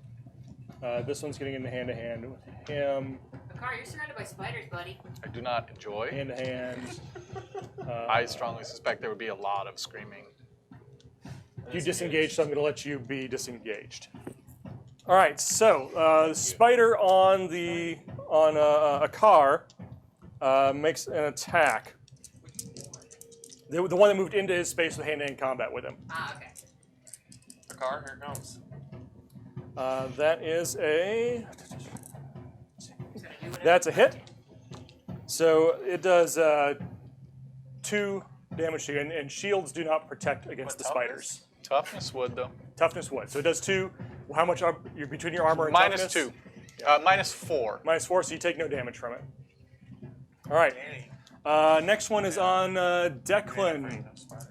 This one's getting into hand-to-hand with him. Akar, you're surrounded by spiders, buddy. I do not enjoy. Hand-to-hand. I strongly suspect there would be a lot of screaming. You disengaged, so I'm going to let you be disengaged. All right. So the spider on a car makes an attack. The one that moved into his space with hand-to-hand combat with him. Ah, okay. The car, here it comes. That is a. It's gonna do whatever. That's a hit. So it does 2 damage to you, and shields do not protect against What, the spiders. Toughness would, though. Toughness would. So it does 2. How much are you're between your armor and Minus toughness? 2. Minus 4. Minus 4, so you take no damage from it. All right. Danny. Next one is on Afraid Declan. of spiders.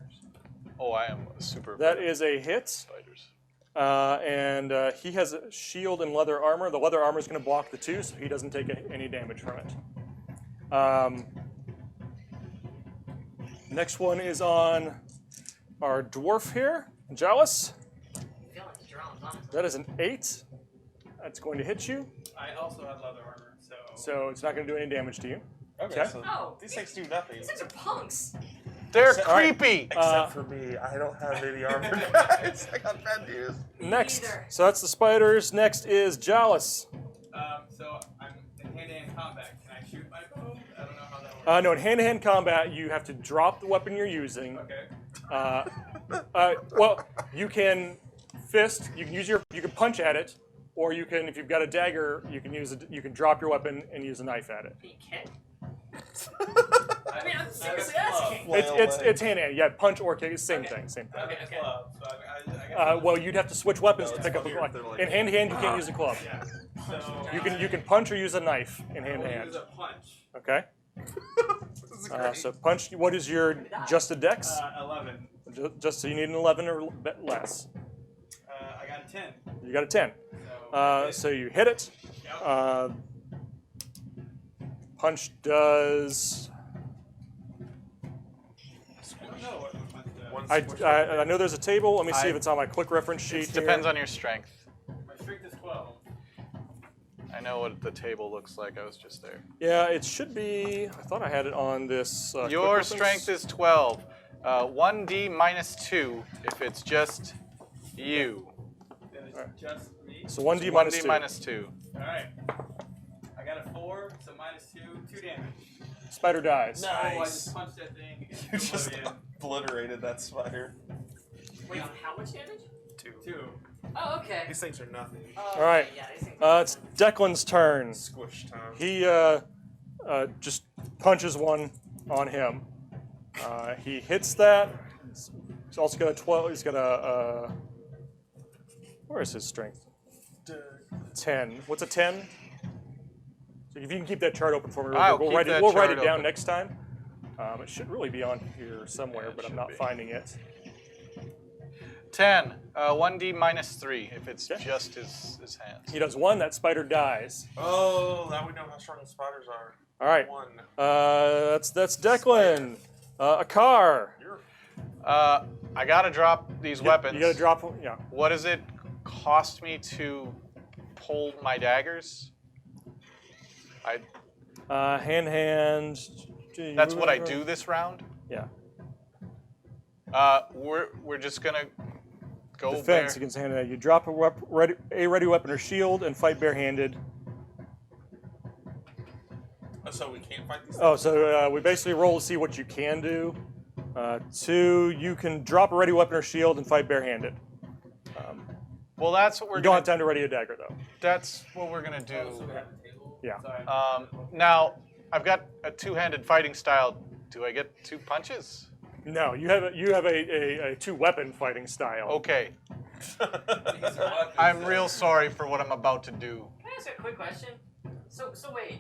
Oh, I am super. That afraid of is a hit, spiders. and he has a shield and leather armor. The leather armor is going to block the 2, so he doesn't take any damage from it. Next one is on our dwarf here, Jalis. Feeling the drums, honestly. That is an 8. That's going to hit you, I also have leather armor, so. so it's not going to do any damage to you. Okay, Okay. so Oh, these things do nothing. These things are punks. They're All right. creepy. Except for me, I don't have any armor, guys. I got bad news. Next, Either. so that's the spiders. Next is Jalis. So I'm in hand-to-hand combat. Can I shoot my bow? I don't know how that works. No, in hand-to-hand combat, you have to drop the weapon you're using. Okay. Well, you can fist. You can you can punch at it, or you can, if you've got a dagger, you can drop your weapon and use a knife at it. Can you kick? I mean, I'm seriously asking. It's hand-to-hand. Yeah, punch or kick. It's the same thing. Same thing. I have Okay. a club, so I guess. Well, you'd have to switch weapons No, to it's pick up a funnier if they're club. like- In hand-to-hand, you can't use a club. Yeah. So You can punch or use a knife in I will hand-to-hand. use a punch. Okay. This is great. So punch. What is your adjusted dex? 11. Just so you need an 11 or less. I got a 10. You got a 10. So. So you hit it. Yep. Punch does. I don't know what my punch does. I know there's a table. Let me see if it's on my quick reference sheet. It depends here. on your strength. My strength is 12. I know what the table looks like. I was just there. Yeah, it should be. I thought I had it on this. Quick Your reference. strength is 12. 1d minus 2 if it's just you. Then it's Alright. just me. So 1d 1d minus 2. minus 2. Alright. I got a 4, so minus 2 damage. Spider dies. Oh, I Nice. just punched that thing. You just obliterated that spider. Wait, on how much damage? 2. 2. Oh, okay. These things are nothing. Oh, All right. okay, yeah, these things It's Declan's turn. Squish time. He just punches one on him. He hits that. He's also got a 12. He's got a. Where is his strength? 10. What's a 10? So if you can keep that chart open for me, I'll we'll keep write it. that We'll write chart it down open. next time. It should really be on here somewhere, Yeah, it but I'm should not be. finding it. 10. 1d minus 3 if it's Okay. just his hands. He does 1. That spider dies. Oh, now we know how strong the spiders are. All right. 1. That's Declan. A car. You're I gotta drop these weapons. You gotta drop. Yeah. What does it cost me to pull my daggers? Hand. That's what I do this round. Yeah. We're just gonna go Defense bare. against hand. You drop a ready weapon or shield and fight barehanded. so we can't fight these. Oh, so we basically roll to see what you can do. 2, you can drop a ready weapon or shield and fight barehanded. Well, that's what we're You don't gonna. have time to ready a dagger though. That's what we're gonna do. So we have a table. Yeah. Sorry. Now I've got a two-handed fighting style. Do I get 2 punches? No, you have a 2-weapon fighting style. Okay. These are weapons, I'm so- real sorry for what I'm about to do. Can I ask a quick question? So wait,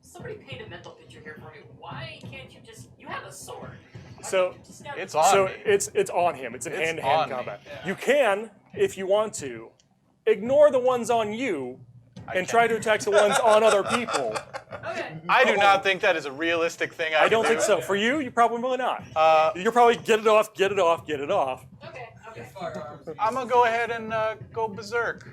somebody paint a mental picture here for me. Why can't you just? You have a sword. Why So, can't you just stab it's the- on So me. it's on him. It's in It's hand-to-hand on me. combat. Yeah. You can, if you want to, ignore the ones on you and try to attack the ones on other people. Okay. I do not think that is a realistic thing. I don't can think do. so. For you probably not. Uh, You're probably get it off, get it off, get it off. Okay. Okay. Firearms. I'm gonna go ahead and go berserk.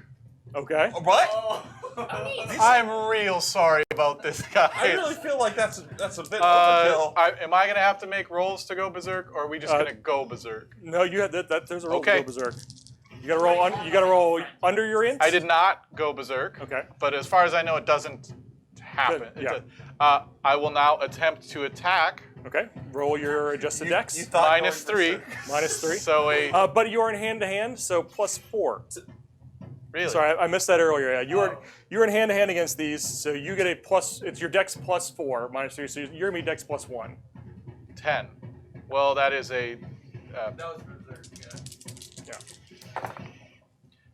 Okay. What? Oh, neat. I'm real sorry about this, guys. I really feel like that's a bit overkill. Am I gonna have to make rolls to go berserk, or are we just gonna go berserk? No, you had that. There's a roll Okay. to go berserk. You gotta roll. You gotta roll under your inch. I did not go berserk. Okay. But as far as I know, it doesn't happen. Good, yeah. I will now attempt to attack. Okay. Roll your adjusted dex. You thought Minus going 3. Minus 3. So But you are in hand-to-hand, so plus 4. really. Sorry, I missed that earlier. Yeah, you're in hand-to-hand against these, so you get a plus. It's your dex plus 4 minus 3, so you're gonna be dex plus 1. 10. Well, that is a. That was berserk. Yeah. Yeah.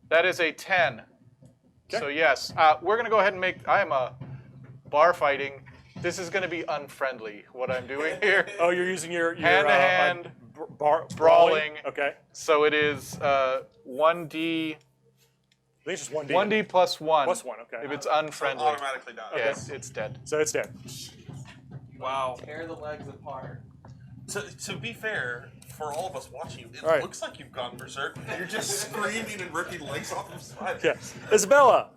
That is a 10. Okay. So yes, we're gonna go ahead and make. I am a bar fighting. This is gonna be unfriendly. What I'm doing here. Oh, you're using your Hand-to-hand brawling. brawling. Okay. So it is 1d. I think it's just 1d. 1d plus 1. Plus 1. Okay. If it's So unfriendly. automatically die. Yes, it's dead. So it's dead. Wow. Tear the legs apart. To be fair, for all of us watching you, it All right. looks like you've gone berserk. You're just screaming and ripping legs off of spiders. Yeah. Isabella.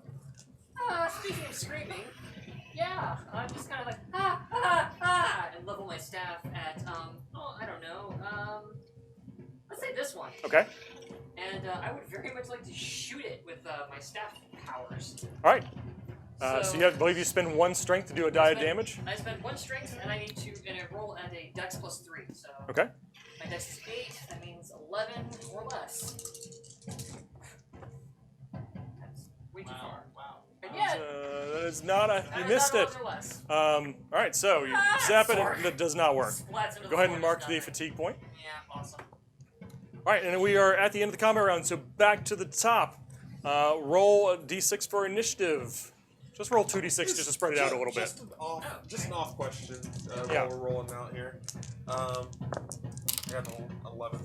Speaking of screaming, yeah, I'm just kind of like and level my staff at I don't know, let's say this one, Okay. and I would very much like to shoot it with my staff powers. All right. So you have, I believe you spend 1 strength to do a die of damage. I spend 1 strength, and I roll at a dex plus 3. So Okay. my dex is 8. That means 11 or less. That's way too far. Wow. And yet, That is not a. You missed it. 11 or less. All right. So you zap it, Sorry. and it does not work. Splats into Go the ahead and floor, mark just the nothing. fatigue point. Yeah, awesome. All right, and we are at the end of the combat round, so back to the top. Roll a d6 for initiative. Just roll 2d6 just to spread it out a little bit. Just an off question Yeah. while we're rolling out here. I got an 11.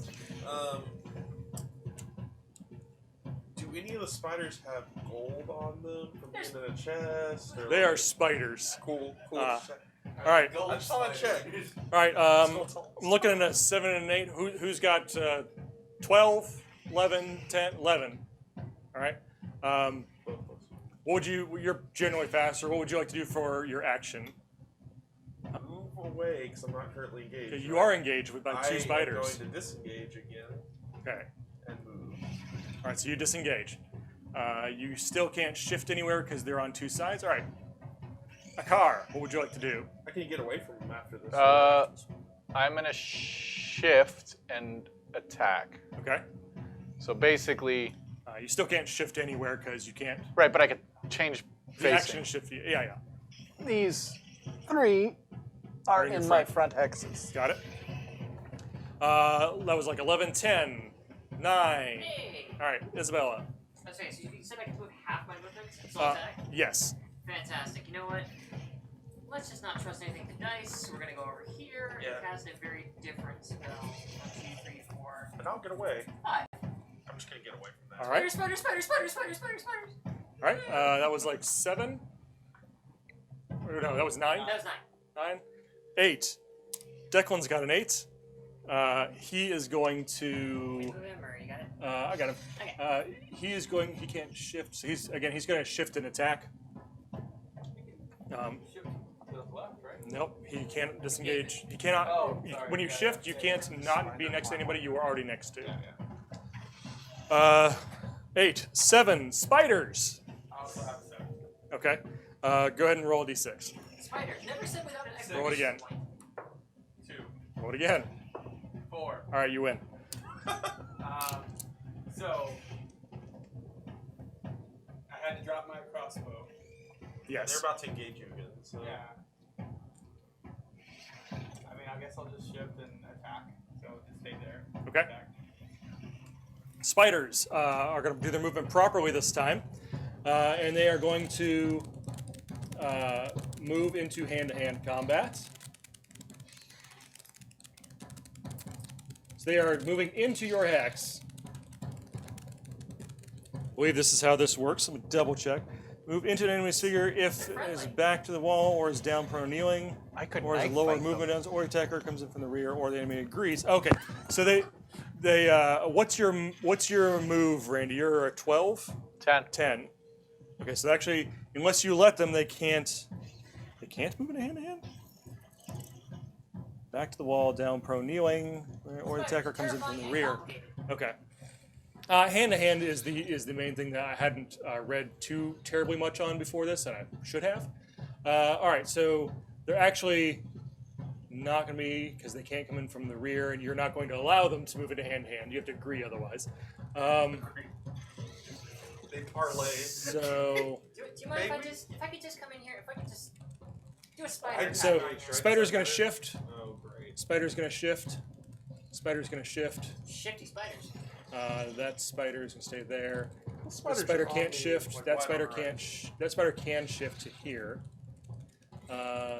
Do any of the spiders have gold on them from being in a chest? Or They are spiders. cool. Uh, All right. I just saw that check. All right. I'm looking at a 7 and an 8. Who's got 12, 11, 10, 11? All right. What would you? You're generally faster. What would you like to do for your action? Move away because I'm not currently engaged. Okay, you are engaged with about 2 spiders. I'm going to disengage again Okay. and move. All right. So you disengage. You still can't shift anywhere because they're on 2 sides. All right. A car. What would you like to do? How can you get away from him after this? I'm gonna shift and attack. Okay. So basically, You still can't shift anywhere because you can't. right? But I could change The action facing. shift. Yeah. These 3 are in your in my front. front hexes. Got it. That was like 11, 10, 9. Hey! All right, Isabella. Okay, so you said I can move half my movement, so attack? Yes. Fantastic. You know what? Let's just not trust anything to dice. We're gonna go over here Yeah. and cast a very different spell. 1, 2, 3, 4, And I'll get away. 5. I'm just gonna get away from that. All right. Spiders. All right. That was like 7. Or no, that was 9. That was 9. 9. 8. Declan's got an 8. He is going to. Move him, or you got it? I got him. Okay. He is going. He can't shift. So he's going to shift and attack. Shift to the left, right? Nope. He can't disengage. He cannot. Oh, sorry. When you Yeah, shift, you yeah, can't yeah. not be next to anybody you were already next to. Yeah. 8. 7. Spiders. I also have 7. Okay. Go ahead and roll a d6. Spider. Never said without an exclamation Roll it again. point. 2, Roll it again. 4. All right, you win. So I had to drop my crossbow. Yes. They're about to engage you again. So. Yeah. I mean, I guess I'll just shift and attack. So just stay there. Okay. Attack. Spiders are going to do their movement properly this time, and they are going to move into hand-to-hand combat. So they are moving into your hex. I believe this is how this works. Let me double check. Move into an enemy's figure if it is back to the wall or is down prone kneeling, I could or is knife lower fight movement them. ends, or the attacker comes in from the rear, or the enemy agrees. Okay, so they what's your move, Randy? You're a 12? 10. 10. Okay, so actually, unless you let them, they can't move in a hand-to-hand? Back to the wall, down prone kneeling, or the attacker comes in from the rear. Okay. Hand-to-hand is the main thing that I hadn't read too terribly much on before this, and I should have. All right, so they're actually not going to be, because they can't come in from the rear, and you're not going to allow them to move into hand-to-hand. You have to agree otherwise. They parlay. So, Do you mind Maybe. if I could just come in here? If I could just do a spider. so attack on you? Spider's going to shift. Oh, great. Spider's going to shift. Spider's going to shift. Shifty spiders. That spider is going to stay there. That spiders spider are can't awfully, shift. like, That wide spider on can't. right. That spider can shift to here.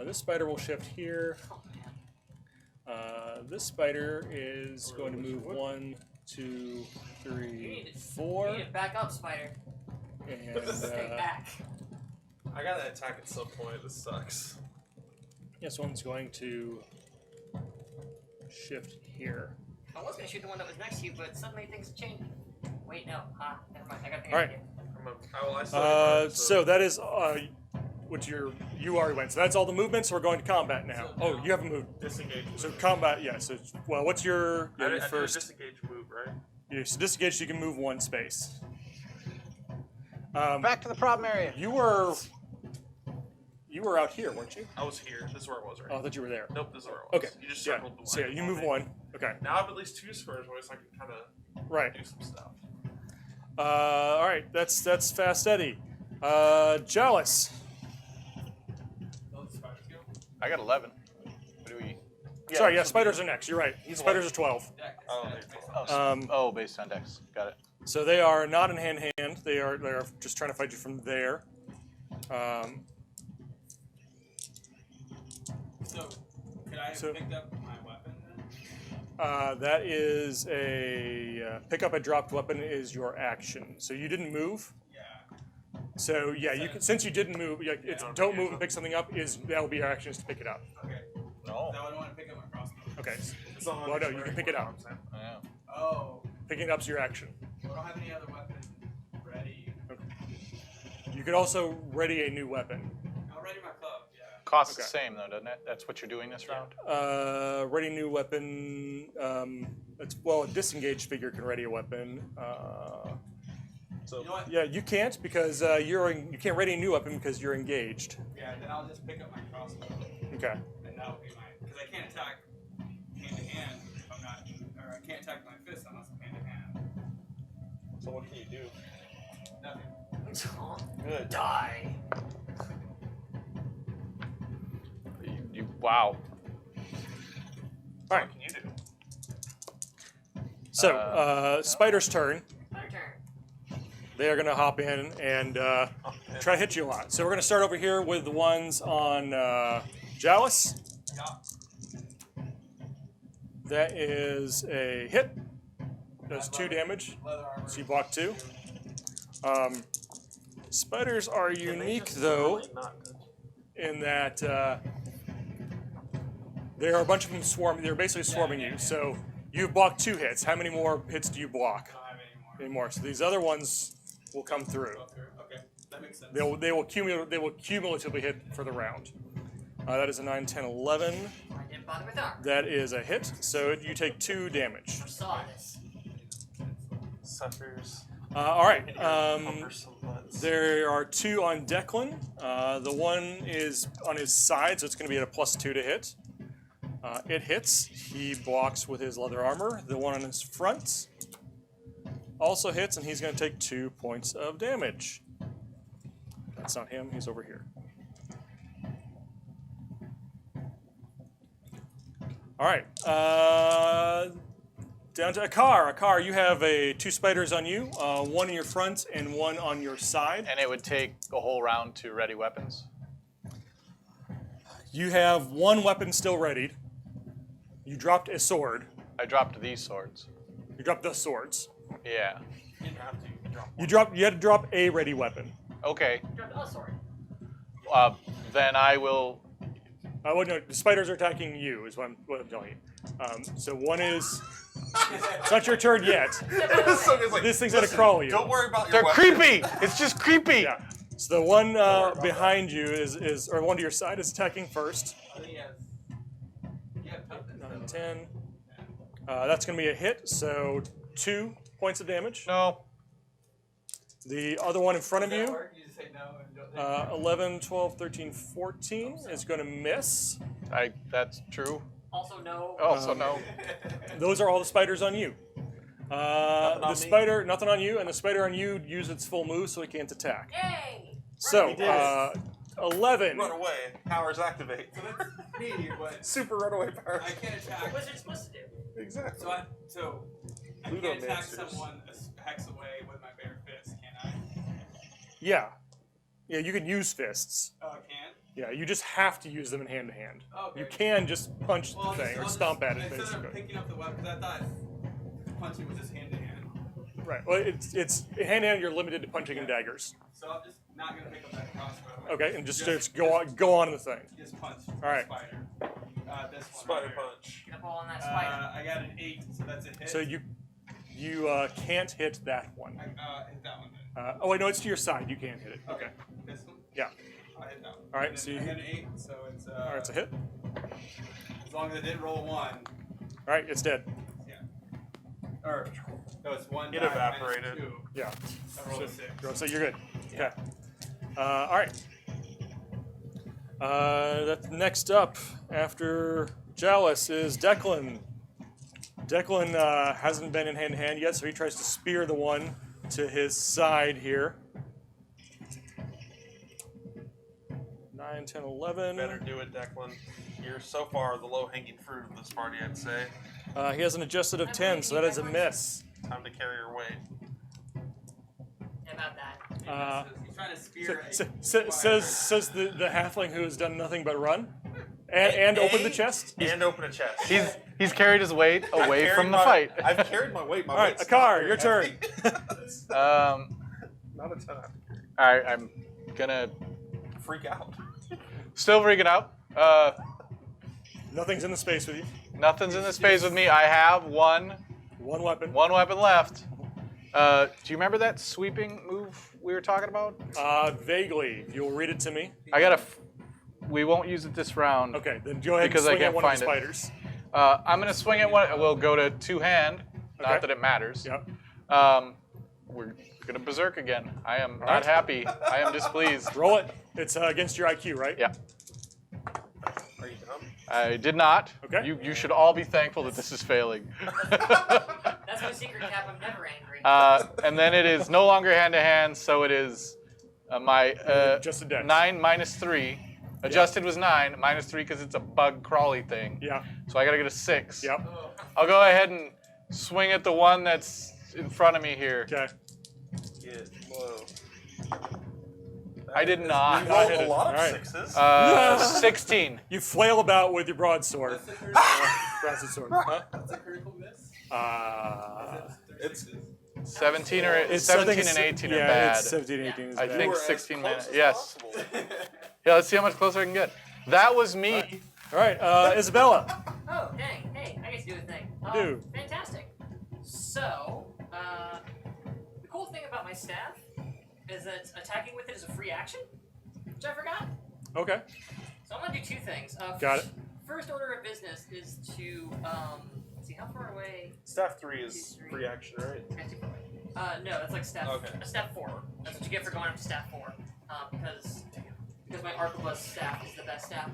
This spider will shift here. Oh man. This spider is going to move 1, 2, 3, 4, You need to back up, spider. and Stay back. I gotta attack at some point. This sucks. this one's going to shift here. I was gonna shoot the one that was next to you, but suddenly things changed. Wait, no. Never mind. I got the All right. idea. I still get mine, So that is what you already went. So that's all the movements. We're going to combat now. Oh, you haven't moved. disengage. So combat, yeah. So what's your I did first? a disengage move, right? Yeah, so disengage, you can move 1 space. Back to the problem area. You were out here, weren't you? I was here. This is where I was, right? Oh, I thought you were there. Nope, this is where I was. Okay. You just Yeah. circled the So yeah, line you on move me. 1. Okay. Now I have at least 2 squares away, so I can kind of Right. do some stuff. All right. That's Fast Eddie. Jealous. Those spiders go. I got 11. What do we? Sorry, yeah. Spiders are next. You're right. Spiders are 12. Deck. Oh, Deck there based you on- Based on dex. Got it. So they are not in hand-to-hand. They are just trying to fight you from there. So, could I have So- picked up my weapon then? That is a pick up a dropped weapon is your action. So you didn't move. Yeah. So yeah, you can, since you didn't move, it's don't move and pick something up. That will be your action is to pick it up. Okay. No. No, I don't want to pick up my crossbow. Okay. It's on Well, no, you can pick it up. Yeah. Oh. Picking it up's your action. Well, I don't have any other weapon ready. You could also ready a new weapon. I'll ready my club, yeah. Costs Okay. the same though, doesn't it? That's what you're doing this round. Ready new weapon. A disengaged figure can ready a weapon. So You know what? Yeah, you can't because you can't ready a new weapon because you're engaged. Yeah, then I'll just pick up my crossbow. Okay. And that'll be mine. Because I can't attack hand to hand if I'm not, or I can't attack my fist unless I'm hand to hand. So what can you do? Nothing. Good. Die. Wow. All right. What can you do? So Spider's turn. My turn. They are going to hop in and try to hit you a lot. So we're going to start over here with the ones on Jalis. Yeah. That is a hit. Does 2 damage. Leather armor. So you block 2. Spiders are unique though Not good. in that there are a bunch of them swarming. They're basically swarming you. So you've blocked 2 hits. How many more hits do you block? I don't have any more. Anymore. So these other ones will come through. Go through. Okay, that makes sense. They will cumulatively hit for the round. That is a 9, 10, 11. I didn't bother with armor. That is a hit. So you take 2 damage. I saw this. Suckers. All right. Cumbersome butts. There are 2 on Declan. The one is on his side, so it's going to be at a +2 to hit. It hits. He blocks with his leather armor. The one on his front also hits, and he's going to take 2 points of damage. That's not him. He's over here. All right. Down to Akar. Akar, you have 2 spiders on you, 1 in your front and 1 on your side. And it would take a whole round to ready weapons. You have 1 weapon still readied. You dropped a sword. I dropped these swords. You dropped the swords. Yeah. You didn't have to drop one. You had to drop a ready weapon. Okay. Dropped a sword. Then I will. Well, no, the spiders are attacking you, is what I'm telling you. So one is. It's not your turn yet. So it's like, This thing's gonna crawl you. Don't worry about They're your weapon. creepy. It's just creepy. Yeah. So the one behind you is, or one to your side is attacking first. I think he has. You have toughness. 9, 10. That's going to be a hit, so 2 points of damage. No. The other one in front of Does that you, work? You just say no and don't take 11, 12, 13, 14, is going to miss. That's true. Also no. Also no. Those are all the spiders on you. on The me. spider, nothing on you, and the spider on you used its full move, so it can't attack. Yay! So, He did. 11. Run away. Powers activate. So that's me, but Super runaway powers. I can't attack. What was it supposed to do? Exactly. So I Ludo can't attack Masters. someone a hex away with my bare fist, can I? Yeah. Yeah, you can use fists. Oh, I can. Yeah, you just have to use them in hand to hand. Okay. You can just punch Well, the I'll thing just- or I'll stomp just- at it, Instead of basically. picking up the weapon, because I thought punching was just hand to hand. Right. Well, it's hand to hand. You're limited to punching and daggers. So I'm just not gonna pick up that crossbow. Okay, and just go on the thing. Just punch. All right. Spider. This one. Spider right here. punch. Get a ball on that spider. I got an 8, so that's a hit. So you can't hit that one. I hit that one then. Oh wait, no, it's to your side. You can't hit it. Okay. This one. Yeah. I hit that one. All right, And so then you- I got an 8, so it's All right, it's a hit. as long as I didn't roll a 1. All right, it's dead. Yeah. Or no, it's 1. It die minus evaporated. 2. Yeah. I rolled a 6. So you're good. Okay. All right. That's next up after Jalis is Declan. Declan hasn't been in hand to hand yet, so he tries to spear the one to his side here. 9, 10, 11. Better do it, Declan. You're so far the low-hanging fruit of this party, I'd say. He has an adjusted of 10, so that is a miss. Time to carry your weight. Yeah, about that. He's trying to spear a Says the halfling who has done nothing but run and open the chest. And open a chest. He's carried his weight I've away carried from the my- fight. I've carried my weight. My All right, weight's Akar, not your very turn. heavy. Um, Not a ton I have to carry. Alright, I'm gonna Freak out. still freaking out. Nothing's in the space with you. Nothing's in the space with me. I have one One weapon. left. Do you remember that sweeping move we were talking about? Vaguely. You'll read it to me. I gotta. We won't use it this round. Okay, then go ahead Because I and swing can't at one of the find it. spiders. I'm gonna swing at one. We'll go to two-hand. Okay. Not that it matters. Yep. We're gonna berserk again. I am not right. happy. I am displeased. Roll it. It's against your IQ, right? Yeah. Are you dumb? I did not. Okay. You should all be thankful that this is failing. That's my secret cap. I'm never angry. And then it is no longer hand-to-hand, so it is my Adjusted dex. 9 minus 3. Adjusted was 9, minus 3 because it's a bug crawly thing. Yeah. So I gotta get a 6. Yep. I'll go ahead and swing at the one that's in front of me here. Okay. Get low. I did not. You rolled a lot of Alright. 6s. 16. You flail about with your broadsword. That's a critical, Broadsword. Huh? that's a critical miss. It's 17 or It's 17 something- and 18 are yeah, bad. It's 17 and 18 is I bad. think You were as 16 close minutes. as Yes. possible. Yeah, let's see how much closer I can get. That was me. All right, Isabella. Oh, dang. Hey, I get to do a thing. Do. Fantastic. So, the cool thing about my staff is that attacking with it is a free action, which I forgot. Okay. So I'm going to do two things. Got it. First order of business is to, let's see, how far away? Staff 3 is free action, right? That's too far away. No, that's like staff, Okay. staff 4. That's what you get for going up to staff 4. Because my arquebus staff is the best staff.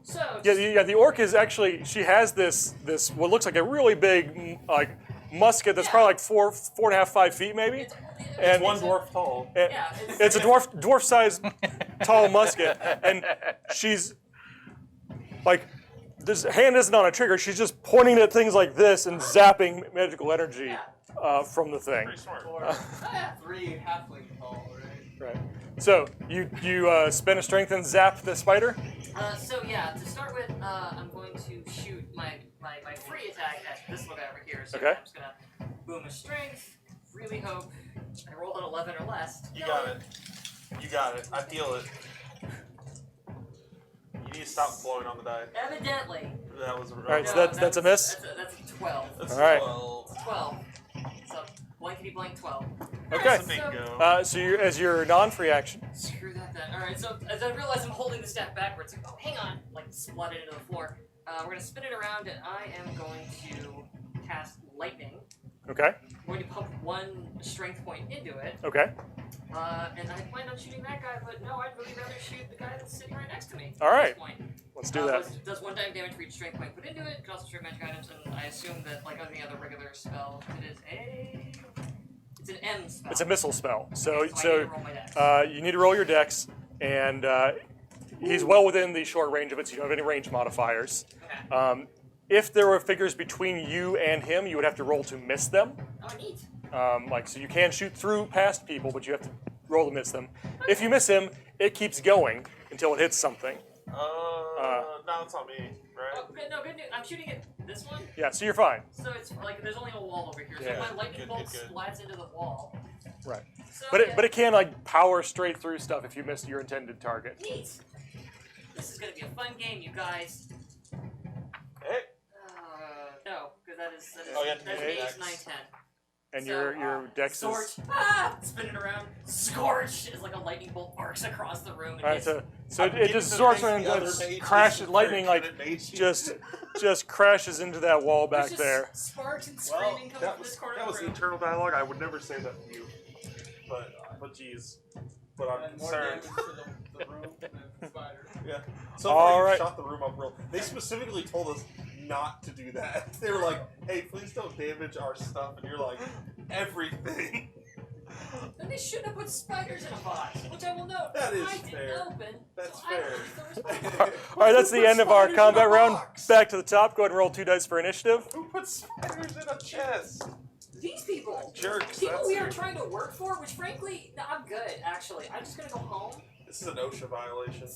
So, Yeah, the orc is actually, she has this what looks like a really big like musket that's probably like 4.5, 5 feet maybe. And One dwarf tall. and Yeah, it's a dwarf-sized tall musket, and she's like, this hand isn't on a trigger. She's just pointing at things like this and zapping magical energy from the thing. Pretty smart. Or 3 halfling tall, right? Right. So you spend a strength and zap the spider. So yeah, to start with, I'm going to shoot my free attack at this little guy over here. So Okay. I'm just gonna boom a strength. Really hope I rolled an 11 or less. You got it. You got it. I feel it. You need to stop blowing on the die. Evidently. That was. All right, so that's a miss? That's a 12. That's All right. 12. So blankety blank 12. Okay. That's a big go. So you as your non-free action. Screw that then. Alright, so as I realize I'm holding the staff backwards, like, oh, hang on, like, splutted into the floor. We're going to spin it around, and I am going to cast Lightning. Okay. I'm going to pump 1 strength point into it, Okay. and I planned on shooting that guy, but no, I'd really rather shoot the guy that's sitting right next to me. All at right. this point. Let's do that. Does 1 time damage for each strength point put into it. Can also trigger magic items, and I assume that, like any other regular spell, it's an M spell. It's a missile spell. So I need to roll my dex. you need to roll your dex, and he's well within the short range of it, so you don't have any range modifiers. Okay. If there were figures between you and him, you would have to roll to miss them. Oh, neat. So you can shoot through past people, but you have to roll to miss them. If you miss him, it keeps going until it hits something. No, it's not me, right? Oh, good, no, good news. I'm shooting at this one, Yeah, so you're fine. so it's like there's only a wall over here. Yeah. So my lightning Good, bolt good, good. splats into the wall. Right. So, But yeah. it can like power straight through stuff if you miss your intended target. Neat. This is gonna be a fun game, you guys. Hey. No, because that is Oh, you have to that's do 8, dex. 9, 10. And So, your dex Scorch. is. Spin it around. Scorch is like a lightning bolt arcs across the room. And All right, hits- so I'm it beginning just to sorts think around the and other just mages crashes. are Lightning like good mages. just crashes into that wall back There's just there. Sparks and Well, screaming coming that from was this corner that of was the room. internal dialogue. I would never say that to you, but geez, but I'm And more concerned. damage to the room than the spider. Yeah. So All far, you right. shot the room up real. They specifically told us not to do that. They were like, "Hey, please don't damage our stuff," and you're like, "Everything." Then they shouldn't have put spiders in a box, which I will note. That is I didn't fair. open. That's so I fair. lose the responsibility. All right, that's the end of our Spiders in combat a round. box. Back to the top. Go ahead and roll 2 dice for initiative. Who put spiders in a chest? These people. Jerks, People that's we are who. trying to work for, which frankly, no, I'm good, actually. I'm just gonna go home. This is an OSHA violation.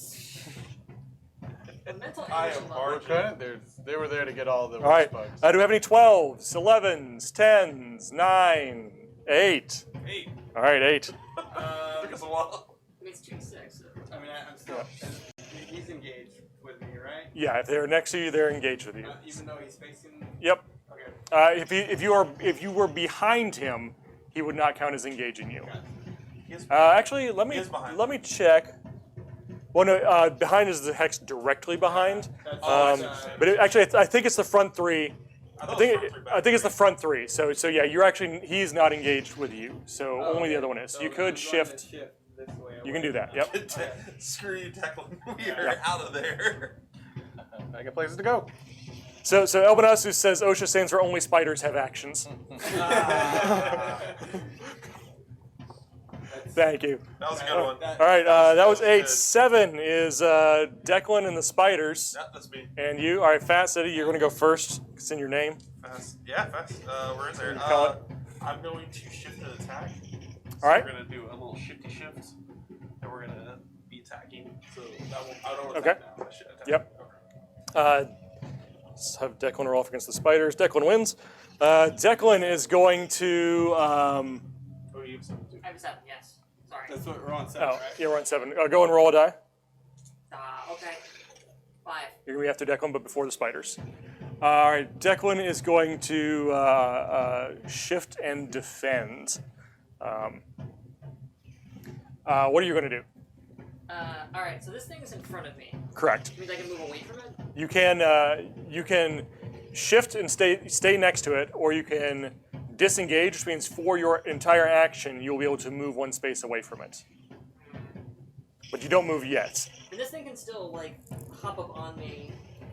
The mental I anguish am level. margin. Okay, they were there to get all the All right. bugs. Do we have any 12s, 11s, 10s, 9, 8? 8. All right, 8. They're gonna us a while. I mean, it's 2d6. So. I mean, I'm still. He's engaged with me, right? Yeah, if they're next to you, they're engaged with you. Even though he's facing. Yep. Okay. If you were behind him, he would not count as engaging you. He is, Actually, let He is behind. me check. Well, no, behind is the hex directly behind. But actually, I think it's the front three. I think it's the front three. So yeah, he's not engaged with you. So only the other one is. So you could shift. This way You can do that. Yep. Screw you, Declan. We are out of there. I got places to go. So Elbanasu says OSHA stands for only spiders have actions. Thank you. That was a good one. All right, that was 8. 7 is Declan and the spiders. Yeah, that's me. And you, all right, Fast City, you're going to go first. It's in your name. Fast. Yeah, fast. We're in there. Call it. I'm going to shift and attack. So All right. We're going to do a little shifty shift, and we're going to be attacking. So that will, I don't Okay. attack now. I should attack. Yep. Let's have Declan roll off against the spiders. Declan wins. Declan is going to. Oh, you have something too. I have a 7, yes. Sorry. That's what we're on 7, Oh, right? yeah, we're on 7. Go and roll a die. Okay. 5. You're going to be after Declan, but before the spiders. All right, Declan is going to shift and defend. What are you going to do? Alright, so this thing is in front of me. Correct. Which means I can move away from it? You can shift and stay next to it, or you can disengage, which means for your entire action, you'll be able to move one space away from it. But you don't move yet. And this thing can still, like, hop up on me,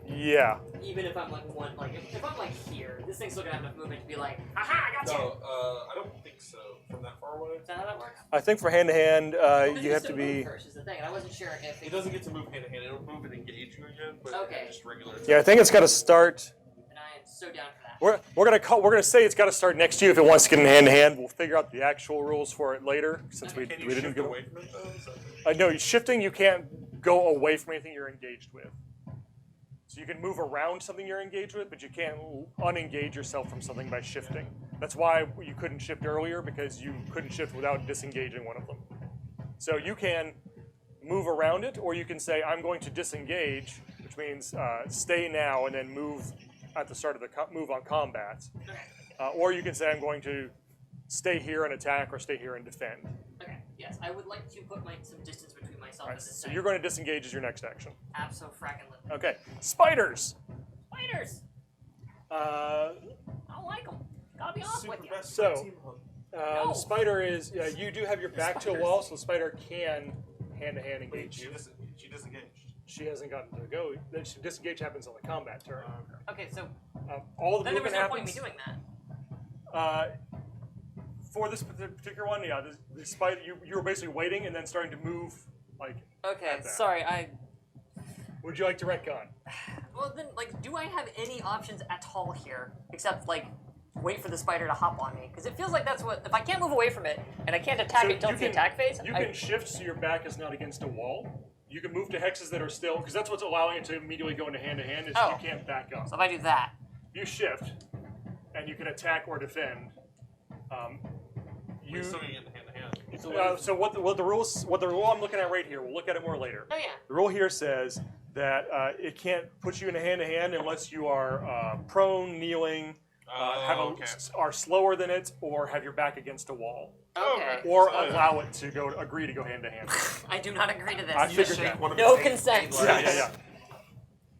Yeah. even if I'm, like, if I'm, like, here, this thing's still gonna have enough movement to be like, haha, I got you! No, I don't think so. From that far away. Is that how that works? I think for hand-to-hand, Well, you have to move be... first is the thing, and I wasn't sure if It doesn't get to move hand to hand. It'll move and engage you again, but Okay. just regular. Yeah, I think it's got to start... and I am so down for that. We're gonna say it's got to start next to you if it wants to get in hand-to-hand. We'll figure out the actual rules for it later, since we Can you didn't shift go... away from it though? Is that... No, shifting, you can't go away from anything you're engaged with. So you can move around something you're engaged with, but you can't unengage yourself from something by shifting. That's why you couldn't shift earlier, because you couldn't shift without disengaging one of them. So you can move around it, or you can say, I'm going to disengage, which means stay now and then move at the start of the move on combat. Or you can say, I'm going to stay here and attack, or stay here and defend. Okay, yes, I would like to put some distance between myself and this So thing. you're going to disengage as your next action. Abso-frackin'-lit. Okay, spiders. Spiders! Uh, I don't like them. Gotta be honest with you. best So- team hunt. The spider is, you do have your back to a wall, so the spider can hand-to-hand Wait, engage you. she disengaged. She hasn't gotten to go. Disengage happens on the combat turn. Okay, so All the then there was movement no point in me happens. doing that. For this particular one, yeah, the spider, you were basically waiting and then starting to move, like, Okay, at that. sorry, Would you like to retcon? Well then, like, do I have any options at all here? Except, like, wait for the spider to hop on me? Because it feels like that's what, if I can't move away from it, and I can't attack So it until you it's the can- attack phase, You can shift so your back is not against a wall. You can move to hexes that are still, because that's what's allowing it to immediately go into hand-to-hand, is Oh. you can't back up. so if I do that, You shift, and you can attack or defend. We're still gonna get hand to hand. So what the rule I'm looking at right here, we'll look at it more later. oh yeah, The rule here says that it can't put you in a hand-to-hand unless you are prone, kneeling, Okay. are slower than it, or have your back against a wall, okay. or allow it to agree to go hand-to-hand. I do not agree to this. I figured that. One of No his consent. Yeah.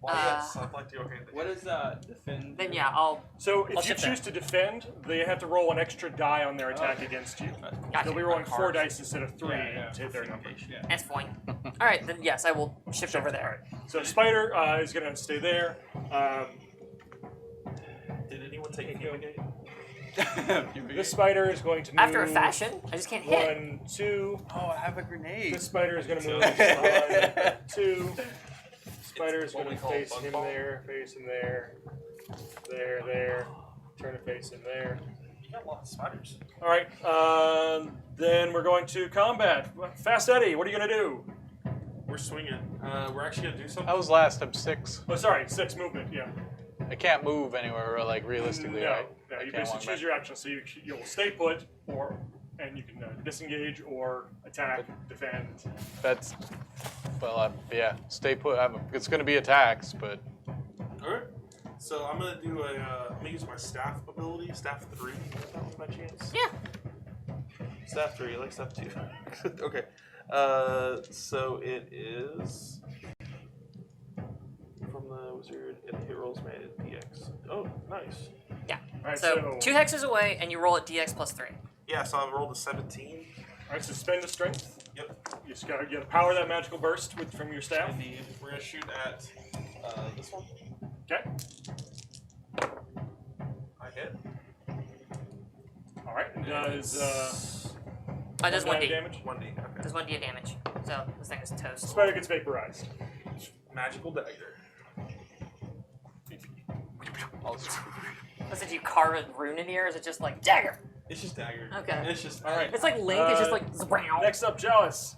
Well, yes, I'd like to go hand to What hand. is defend? Then yeah, I'll. So if I'll you shift choose to defend, they have to roll an extra die on their attack against you. Gotcha. They'll be rolling 4 dice instead of 3 Yeah. to hit their number. That's fine. All right, then yes, I will shift over there. So Spider is going to stay there. Did anyone take a game? This spider is going to move. After a fashion, I just can't hit. 1, 2. Oh, I have a grenade. This spider is going to move 1, 2. Spider is what going we to call face bug him ball. there, face him there, there. Turn to face him there. You got a lot of spiders. All right. Then we're going to combat. Fast Eddie, what are you going to do? We're swinging. We're actually gonna do something. I was last. I'm 6. Oh, sorry, 6 movement. Yeah. I can't move anywhere, like realistically, No, right? no. I You can't basically walk choose back. your action. So you'll stay put, or and you can disengage or attack, defend. That's, well, yeah, stay put. It's going to be attacks, but Alright. So I'm gonna do I'm gonna use my staff ability, staff 3. That was by chance. Yeah. Staff 3, I like staff 2. Okay. So it is from the wizard and hit rolls made at DX. Oh, nice. Yeah. All right, So 2 hexes away, and you roll at DX plus 3. Yeah, so I rolled a 17. All right, so spend the strength. Yep. You just gotta power that magical burst from your staff. Indeed. We're gonna shoot at this one. Okay. I hit. All right. And does Does 1d. damage? 1d. Okay. Does 1d of damage. So this thing is toast. Spider gets vaporized. Magical dagger. Listen, do you carve a rune in here? Or is it just like dagger? It's just dagger. Okay. It's just. All right. It's like Link. It's just like zwow. Next up, Jealous.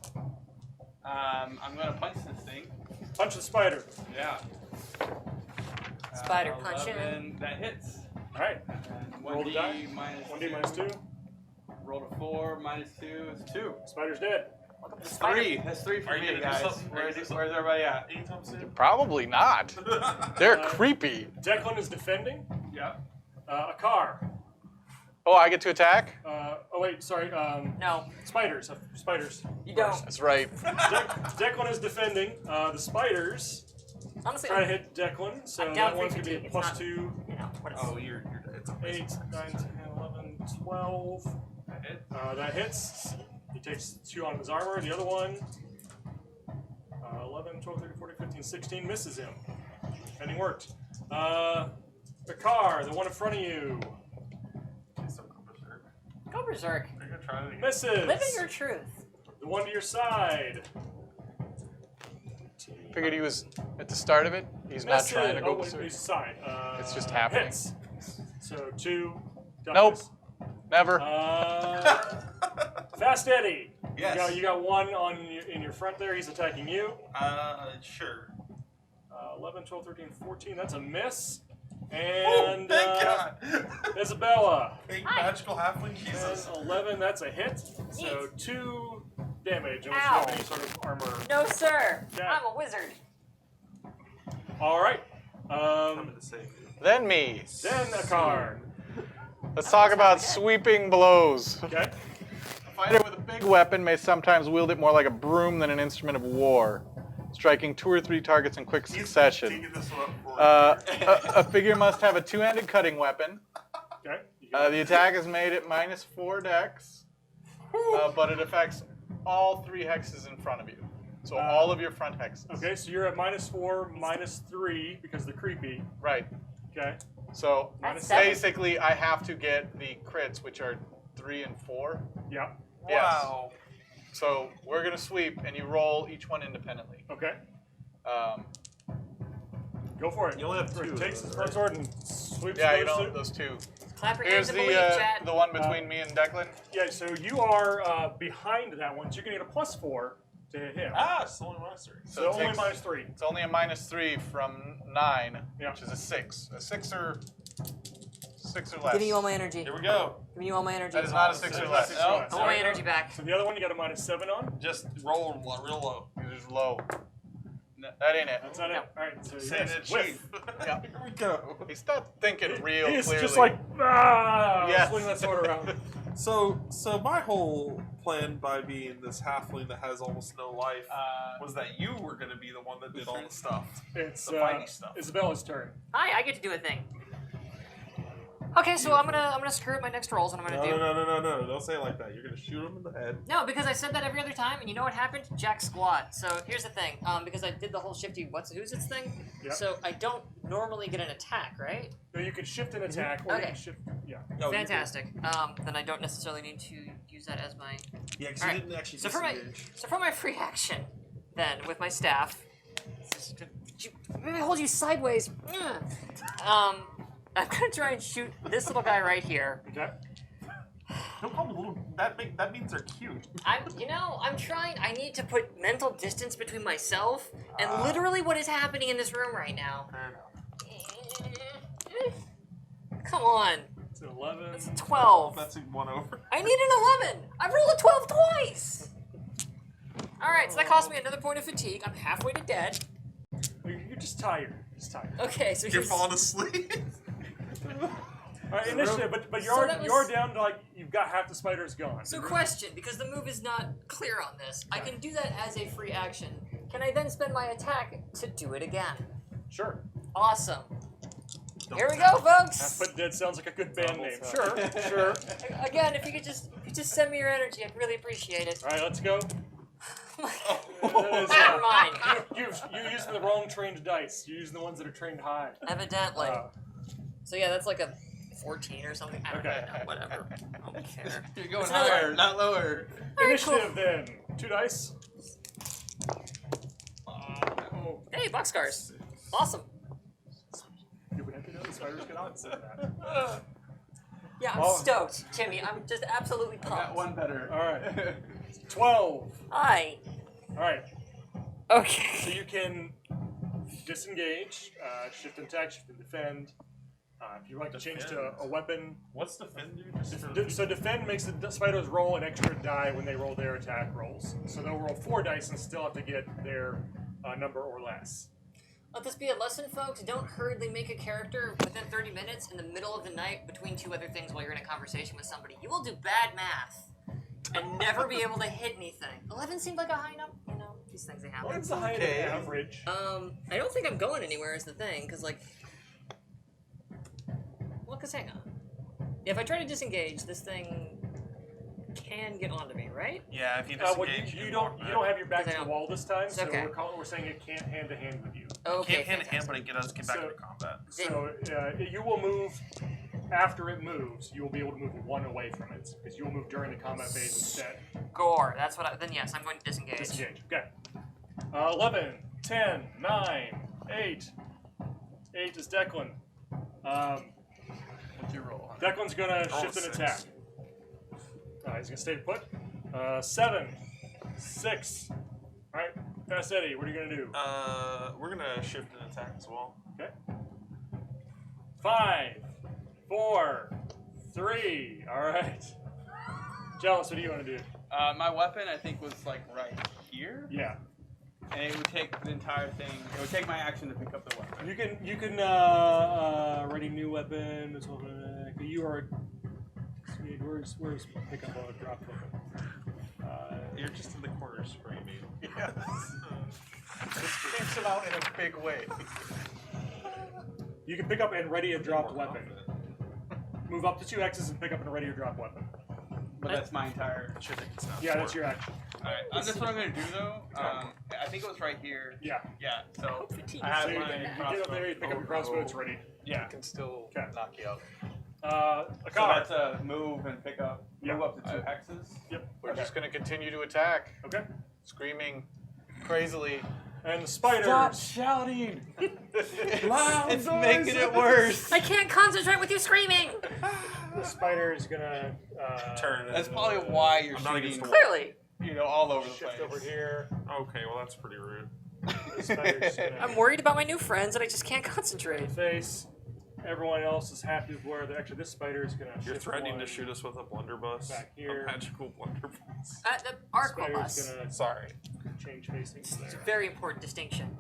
I'm gonna punch this thing. Punch the spider. Yeah. Spider punch in. 11, that hits. All right. And Roll the 1d die. minus 1d minus 2. Rolled a 4 minus 2 is 2. Spider's dead. Welcome to Spider. 3. That's 3 for Are you me, gonna do guys. something? Are you Where's, gonna do where's everybody at? Anytime soon. probably not. They're creepy. Declan is defending. Yeah. A car. Oh, I get to attack? Oh wait, sorry. No, Spiders. Spiders. you don't. That's right. Declan is defending. The spiders Honestly, try to hit Declan, so I'm down that one's for gonna be a fatigue. plus It's 2, you know, what is Oh, you're it's a 8, 9, 10, 11, 12. That hit. That hits. He takes 2 on his armor. The other one, 11, 12, 13, 14, 15, 16, misses him. Ending worked. The car, the one in front of you, Go berserk. Are you gonna try it again? misses. Live in your truth. The one to your side, Figured he was at the start of it. He's not misses. trying to go wait, berserk. his side. It's just happening. Hits. So 2. Nope. Ducks. Never. Fast Eddie. Yes. You got one in your front there. He's attacking you. Sure. 11, 12, 13, 14. That's a miss. And Thank God. Isabella. Big magical halfling Jesus. 10, 11. That's a hit. So 2 damage. Unless you Ow. have any sort of armor. No, sir. Yeah. I'm a wizard. All right. Coming to save you. Then me. Then a card. Let's talk about sweeping blows. Okay. A fighter with a big weapon may sometimes wield it more like a broom than an instrument of war, striking 2 or 3 targets in quick He's succession. taking this one up for A figure must have a 2-handed cutting weapon. Okay. The attack is made at -4 dex, but it affects all 3 hexes in front of you. So all of your front hexes. Okay. So you're at -4, -3 because they're creepy. Right. Okay. So That's 7. basically, I have to get the crits, which are 3 and 4. Yeah. Yes. Wow. So we're gonna sweep, and you roll each one independently. Okay. Um, Go for it. You only have 2. Takes his front sword and sweeps yeah, you those know 2. those 2. Clap your Here's hands and believe, chat. the one between me and Declan. Yeah. So you are behind that one. So you're gonna get a +4 to hit him. Ah, it's only master. So it only takes- -3. It's only a -3 from 9, Yeah. which is a 6. A 6 or less. Giving you all my energy. Here we go. Giving you all my energy. That is not a 6 or That's less. 6 No, or less. I want my energy back. So the other one you got a -7 on. Just roll real low. these are low. No, that ain't it. That's not it. All right. So Say yes, it, whiff. chief. Yeah. Here we go. He's not thinking real He's clearly. just like Yes. swing that sword around. So my whole plan by being this halfling that has almost no life was that you were going to be the one that did all the stuff. It's The fighty stuff. Isabella's turn. Hi, I get to do a thing. Okay, so I'm gonna screw up my next rolls, and I'm gonna do. No. Don't say it like that. You're going to shoot him in the head. No, because I said that every other time, and you know what happened? Jack squat. So here's the thing. Because I did the whole shifty who's its thing. Yep. So I don't normally get an attack, right? So you can shift an attack, or you Okay. can shift. Yeah. No, Fantastic. Then I don't necessarily need to use that as my. Yeah, because All you right. didn't actually So for my disengage. free action, then with my staff, maybe hold you sideways. I'm gonna try and shoot this little guy right here. Okay. Don't call them little. That means they're cute. I'm trying. I need to put mental distance between myself and literally what is happening in this room right now. Fair enough. Come on. It's an 11. It's a 12. That's one over. I need an 11. I've rolled a 12 twice. All right, so that cost me another point of fatigue. I'm halfway to dead. You're just tired. Just tired. Okay, so You're he's falling asleep. All right, initiative, but So that was- you're down to like you've got half the spiders gone. So question, because the move is not clear on this, I can do that as a free action. Can I then spend my attack to do it again? Sure. Awesome. Here we go, folks. Half Foot Dead sounds like a good band Double name. time. Sure, sure. Again, if you could just send me your energy, I'd really appreciate it. All right, let's go. That is, Never mind. you're using the wrong trained dice. You're using the ones that are trained high. Evidently. Uh, So yeah, that's like a 14 or something. I don't Okay. know, whatever. I don't care. You're going It's another- higher, not lower. Very initiative then. 2 dice. Oh. Hey, boxcars. Awesome. You would have to know the spiders get opposite of that. Yeah, I'm Oh. stoked, Timmy. I'm just absolutely I pumped. got one better. All right. 12. Hi. All right. Okay. So you can disengage, shift and attack, shift and defend. If you like to change to a weapon, What's defend do? Just for so defend makes the spiders roll an extra die when they roll their attack rolls. So they'll roll 4 dice and still have to get their number or less. Let this be a lesson, folks. Don't hurriedly make a character within 30 minutes in the middle of the night between 2 other things while you're in a conversation with somebody. You will do bad math and never be able to hit anything. 11 seemed like a high number. You know, these things they happen. What's the height Okay. of average? I don't think I'm going anywhere is the thing, because like, well, cause hang on. If I try to disengage, this thing can get onto me, right? Yeah, if you Well, disengage, you don't have your back to Because I the don't- wall this time, so Okay. we're saying it can't hand to hand with you. Okay. Can't hand to hand, fantastic. but it does get back So- into combat. So you will move after it moves. You will be able to move 1 away from it because you will move during the combat phase instead. Gore. That's what. Then yes, I'm going to disengage. Disengage. Okay. 11, 10, 9, 8. 8 is Declan. What's your roll? Declan's gonna Roll shift an 6. attack. He's gonna stay put. 7, 6. All right, Fast Eddie, what are you gonna do? We're gonna shift an attack as well. Okay. 5, 4, 3. All right. Jealous, what do you want to do? My weapon, I think, was like right here, Yeah. and it would take the entire thing. It would take my action to pick up the weapon. You can ready new weapon. This one, you are. Where's pick up a drop weapon? You're just in the corners framing. Yes. This keeps him out in a big way. You can pick up and ready a dropped weapon. Move up to 2 X's and pick up and ready a drop weapon. But that's my entire. That should take us down. Yeah, that's your action. Alright, that's what I'm gonna do though. I think it was right here. Yeah. Yeah, so Fatigue I is have So you, my you get up there, you pick up your crossbow, it's ready. Yeah, can still Okay. knock you out. A So card. that's a move and pick up. Yeah. Move up to 2 hexes. Yep. We're just going to continue to attack, Okay. screaming crazily. And the spiders. Stop shouting! Loud It's making it worse. I can't concentrate with you screaming. The spider is gonna Turn. That's probably why you're I'm not against shooting, the wall. Clearly, you know, all over the place. shift over here. Okay, well that's pretty rude. The spider's gonna I'm worried about my new friends and I just can't concentrate. face. Everyone else is happy with where they're actually. This spider is gonna. You're shift threatening one. to shoot us with a blunderbuss. Back here. A magical blunderbuss. The Spider's Arquebus. gonna Sorry. change facing to there. Very important distinction.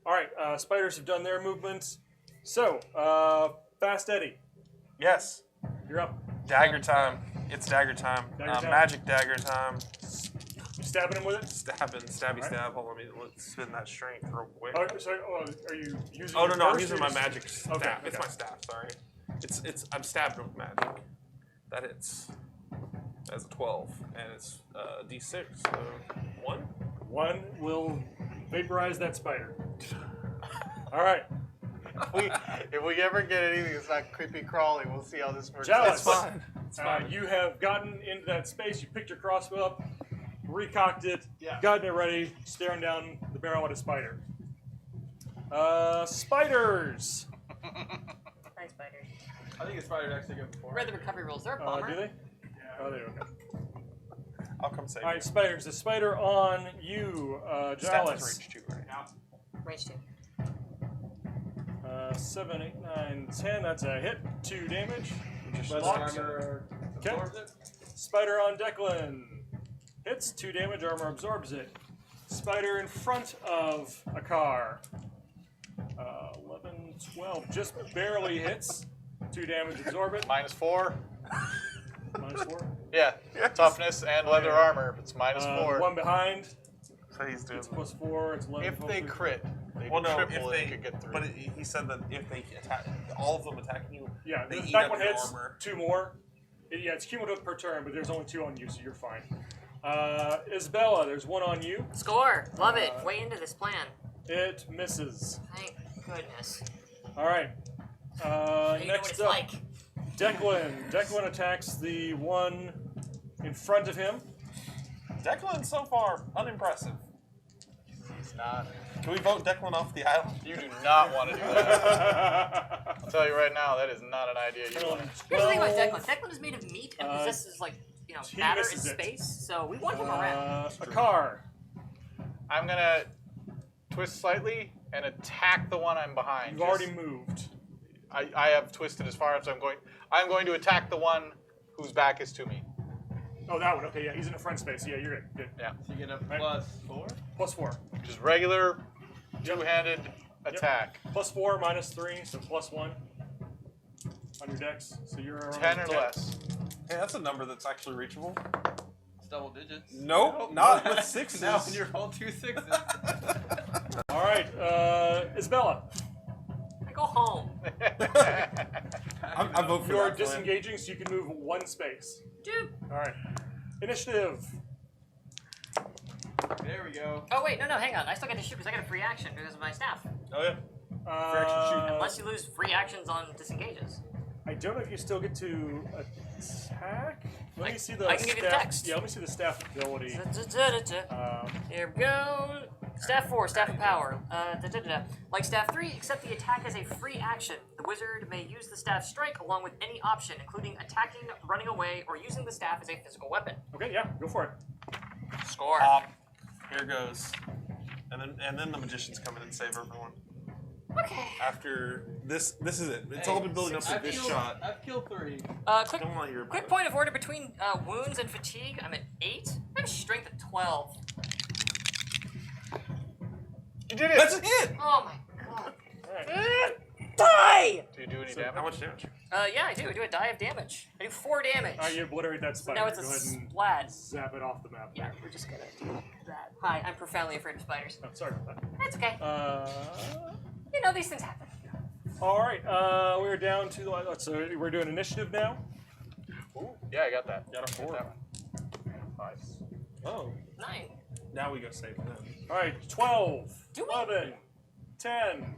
All right, spiders have done their movements. So, Fast Eddie, Yes. you're up. Dagger time. It's dagger time. Dagger time. Magic dagger time. You stabbing him with it? Stabbing, stabby Alright. stab. Hold on, let's spin that strength real quick. Oh, sorry. Oh, are you using? Oh your no, I'm burst using or my just- magic staff. Okay, It's okay. my staff. Sorry. I'm stabbed with magic. That hits. That's a 12, and it's D6. So 1. 1 will vaporize that spider. All right, If we ever get anything that's not creepy crawly, we'll see how this works. Jealous. out. It's fine. You have gotten into that space. You picked your crossbow up, recocked it, Yeah. gotten it ready, staring down the barrel at a spider. Spiders. Hi, spiders. I think the spider's actually good before. Read the recovery rules. They're a bummer. Do they? Oh, they do. Okay. I'll come save All right, spiders. The spider on you, you. Staff is Jealous. range 2, right? Range 2. 7, 8, 9, 10. That's a hit. 2 damage. Leather Blocked. armor Okay. absorbs it. Spider on Declan. Hits. 2 damage. Armor absorbs it. Spider in front of a car. 11, 12. Just barely hits. 2 damage. Absorb it. -4. -4. Yeah. Toughness and leather armor. It's -4. One behind. So he's doing. It's +4. It's 11. If they crit, they Well, can no, triple if it they and get through. But he said that if they attack, all of them attacking you, Yeah, they the eat back up one your hits. armor. 2 more. Yeah, it's cumulative per turn, but there's only 2 on you, so you're fine. Isabella, there's 1 on you. Score. Love it. Way into this plan. It misses. Thank goodness. All right. You know what Next it's up, like. Declan. Declan attacks the one in front of him. Declan so far unimpressive. He's not. Can we vote Declan off the island? You do not want to do that. I'll tell you right now, that is not an idea you want. Here's the thing about Declan. Declan is made of meat and possesses he matter in misses it. space, so we want him around. A car. I'm gonna twist slightly and attack the one I'm behind. You've already moved. I have twisted as far as I'm going. I'm going to attack the one whose back is to me. Oh, that one. Okay, yeah, he's in the front space. Yeah, you're good. Good. Yeah. So you get a Right. +4. +4. Just regular two-handed attack. +4, -3, so +1 on your dex. So you're around 10 or less. Hey, that's a number that's actually reachable. It's double digits. Nope, not with sixes. Now when you roll 2 6s. All right, Isabella. I go home. I vote for You're that plan. disengaging, so you can move 1 space. Dude. All right. Initiative. There we go. Oh wait, no, hang on. I still get to shoot because I get a free action because of my staff. Oh yeah. Unless you lose free actions on disengages. I don't know if you still get to attack. Let me see the I can give you the staff- text. Yeah, let me see the staff ability. Here Here we go. Staff 4, Staff of Power. Like Staff 3, except the attack as a free action. The wizard may use the staff strike along with any option, including attacking, running away, or using the staff as a physical weapon. Okay, yeah, go for it. Score. Here goes. And then the magicians come in and save everyone. Okay. After this is it. It's all been building up to I've this killed- shot. I've killed 3. Quick, Don't want to hear about quick it. point of order between wounds and fatigue. I'm at 8. I have strength at 12. You did it! That's a hit! Oh my god. All right. Die! Do you do any So, damage? how much damage? Yeah, I do. I do a die of damage. I do 4 damage. All right, you obliterate that So spider. now it's a go ahead and splat. zap it off the map. Yeah, we're just gonna do that. Hi, I'm profoundly afraid of spiders. Oh, sorry about that. That's okay. You know, these things happen. All right, we're down to so we're doing initiative now. Ooh, yeah, I got that. Got a 4. That one. 5. Oh. 9. Now we go save them. All right, 12, Do we? 11, 10.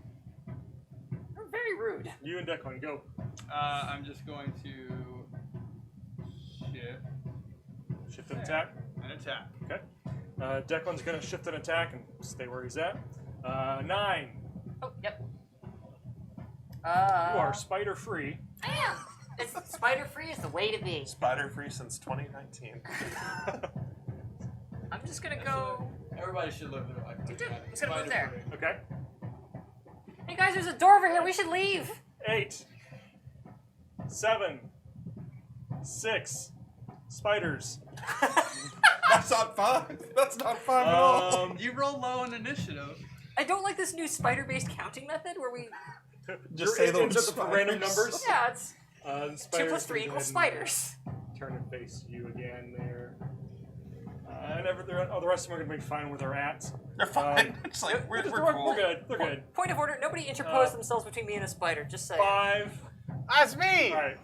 You're very rude. You and Declan, go. I'm just going to shift Shift and attack. and attack. Okay. Declan's gonna shift and attack and stay where he's at. 9. Oh, yep. You are spider free. I am. It's spider free is the way to be. Spider free since 2019. I'm just gonna go. Everybody should live their life. like Dude, that. I'm just gonna move there. Spider-free. Okay. Hey guys, there's a door over here. We should leave. 8, 7, 6. Spiders. That's not 5. That's not 5 at all. You roll low in initiative. I don't like this new spider-based counting method where we. Just say the word ends up with random spiders. numbers. Yeah, it's The 2 spiders plus 3 can go equals ahead spiders. and turn and face you again there. And the rest of them are gonna be fine where they're at. They're fine. It's like, we're cool. We're good. They're good. Point of order: nobody interposed themselves between me and a spider. Just say. 5. That's me! All right.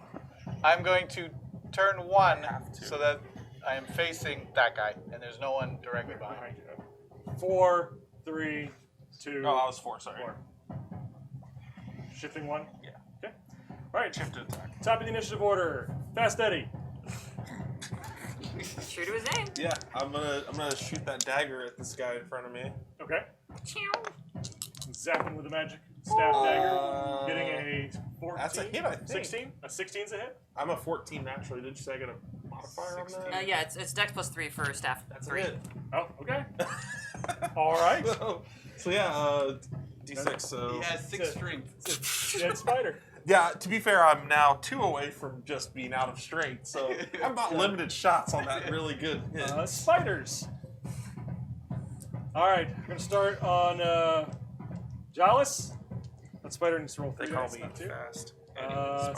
I'm going to turn 1 have to. so that I am facing that guy, and there's no one directly behind me. 4, 3, 2. No, I was 4, sorry. 4. Shifting 1. Yeah. Okay. All right. Shifted attack. Top of the initiative order. Fast Eddie. True to his name. Yeah, I'm gonna shoot that dagger at this guy in front of me. Okay. Chew. Zapping with the magic staff dagger. Getting a 14. That's a hit, I think. 16. A 16's a hit. I'm a 14 naturally. Did you say I got a modifier on that? Yeah, it's Dex plus 3 for staff. That's 3. a hit. Oh, okay. All right. So yeah, D6, so... He has 6 strength. It's a dead spider. Yeah, to be fair, I'm now 2 away from just being out of strength, so I've got limited shots on that really good hit. Spiders. All right, we're gonna start on Jalis. That spider needs to roll 3 They call dice, me not 2. fast.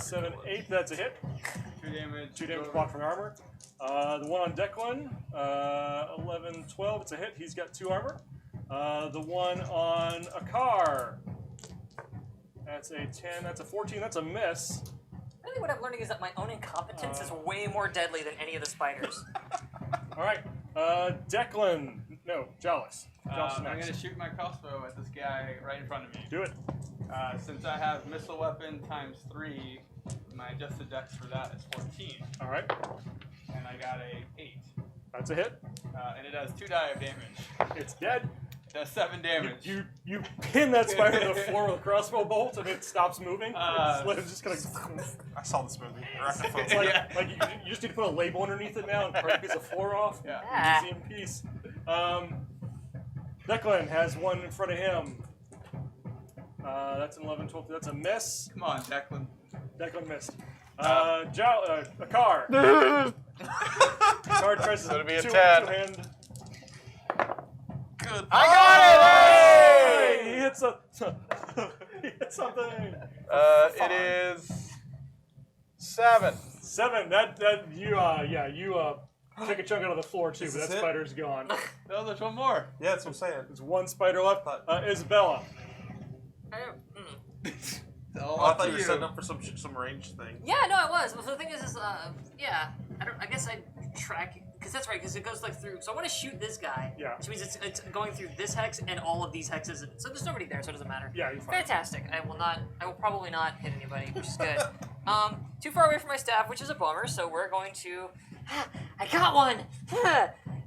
7, 8. That's a hit. 2 damage. 2 damage block from armor. The one on Declan, 11, 12. It's a hit. He's got 2 armor. The one on Akar. That's a 10. That's a 14. That's a miss. Really, what I'm learning is that my own incompetence is way more deadly than any of the spiders. All right, Declan. No, Jalis. Jalis I'm next. going to shoot my crossbow at this guy right in front of me. Do it. Since I have missile weapon times 3, my adjusted dex for that is 14. All right, And I got a 8. that's a hit. And it does 2 die of damage. It's dead. It does 7 damage. You pin that spider to the floor with a crossbow bolt, and it stops moving. It's just gonna. I saw this movie. It's like you just need to put a label underneath it now and cut a piece of floor off. Yeah. Easy in peace. Declan has one in front of him. That's an 11, 12. That's a miss. Come on, Declan. Declan missed. A car. Car tries to It'll be a 2 10. hand. Good. I got it! Hey, he hit he hit something. It is 7. 7. That you take a chunk out of the floor too, Is but this that it? spider's gone. No, there's one more. Yeah, that's what I'm saying. There's one spider left. Isabella. I don't. Oh, I thought you were setting up for some range thing. Yeah, no, I was. But the thing is yeah, I guess I track because that's right because it goes like through. So I want to shoot this guy. Yeah. Which means it's going through this hex and all of these hexes. So there's nobody there, so it doesn't matter. Yeah, you're fine. Fantastic. I will probably not hit anybody, which is good. Too far away from my staff, which is a bummer. So we're going to. I got one.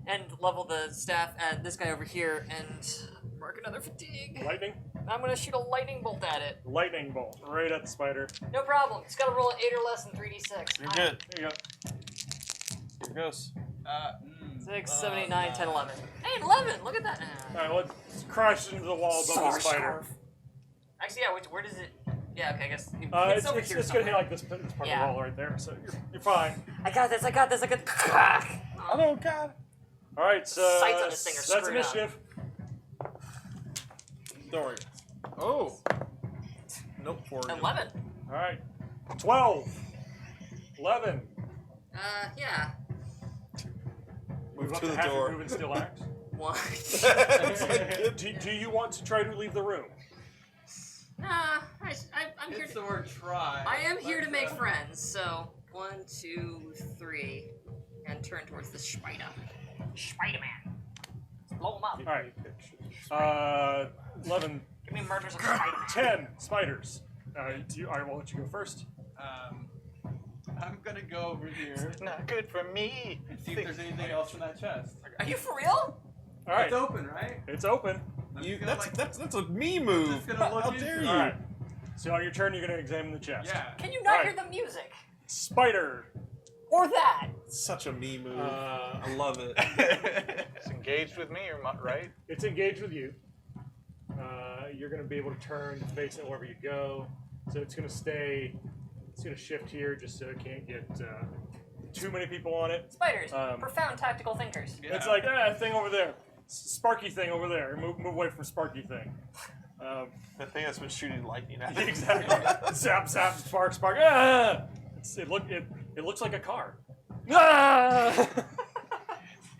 And level the staff at this guy over here and mark another fatigue. Lightning. I'm gonna shoot a lightning bolt at it. Lightning bolt right at the spider. No problem. It's gotta roll an 8 or less in 3d6. You're good. There you go. Here it goes. 6, 7, 8, 9, 10, 11. Hey, 11! Look at that. All right, let's crash into the wall above the spider. Actually, yeah. Where does it? Yeah. Okay. I guess it's over here. It's gonna hit like this part of the wall right there, so you're fine. I got this. I got this. Oh God. All right, so Sights on this thing are that's screwed up. initiative. Don't worry. Oh. Nope. 4. 11. All right, 12, 11. Yeah. Move Up to the half your door. move and still act. 1. do you want to try to leave the room? Nah. I'm here. It's the word try. I am here to make friends. So 1, 2, 3, and turn towards the spider. Spider-Man. Blow him up. All right. 11, Give me murders of Spider-Man. 10 spiders. I will let you go first. I'm gonna go over here Not good for me. and see if there's anything else in that chest. Are you for real? All right, It's open, right? it's open. I'm just gonna, That's a me move. just gonna look How into dare it. you? All right. So on your turn, you're going to examine the chest. Yeah. Can you not Right. hear the music? Spider. Or that? Such a me move. I love it. It's engaged with me, right? It's engaged with you. You're going to be able to turn to face it wherever you go. So it's going to stay. It's going to shift here just so it can't get too many people on it. Spiders. Um, Profound tactical thinkers. Yeah. It's like thing over there, Sparky thing over there. Move away from Sparky thing. The thing that's been shooting lightning at me. Exactly. Zap, zap, spark, spark. Ah! It looks like a car. Ah!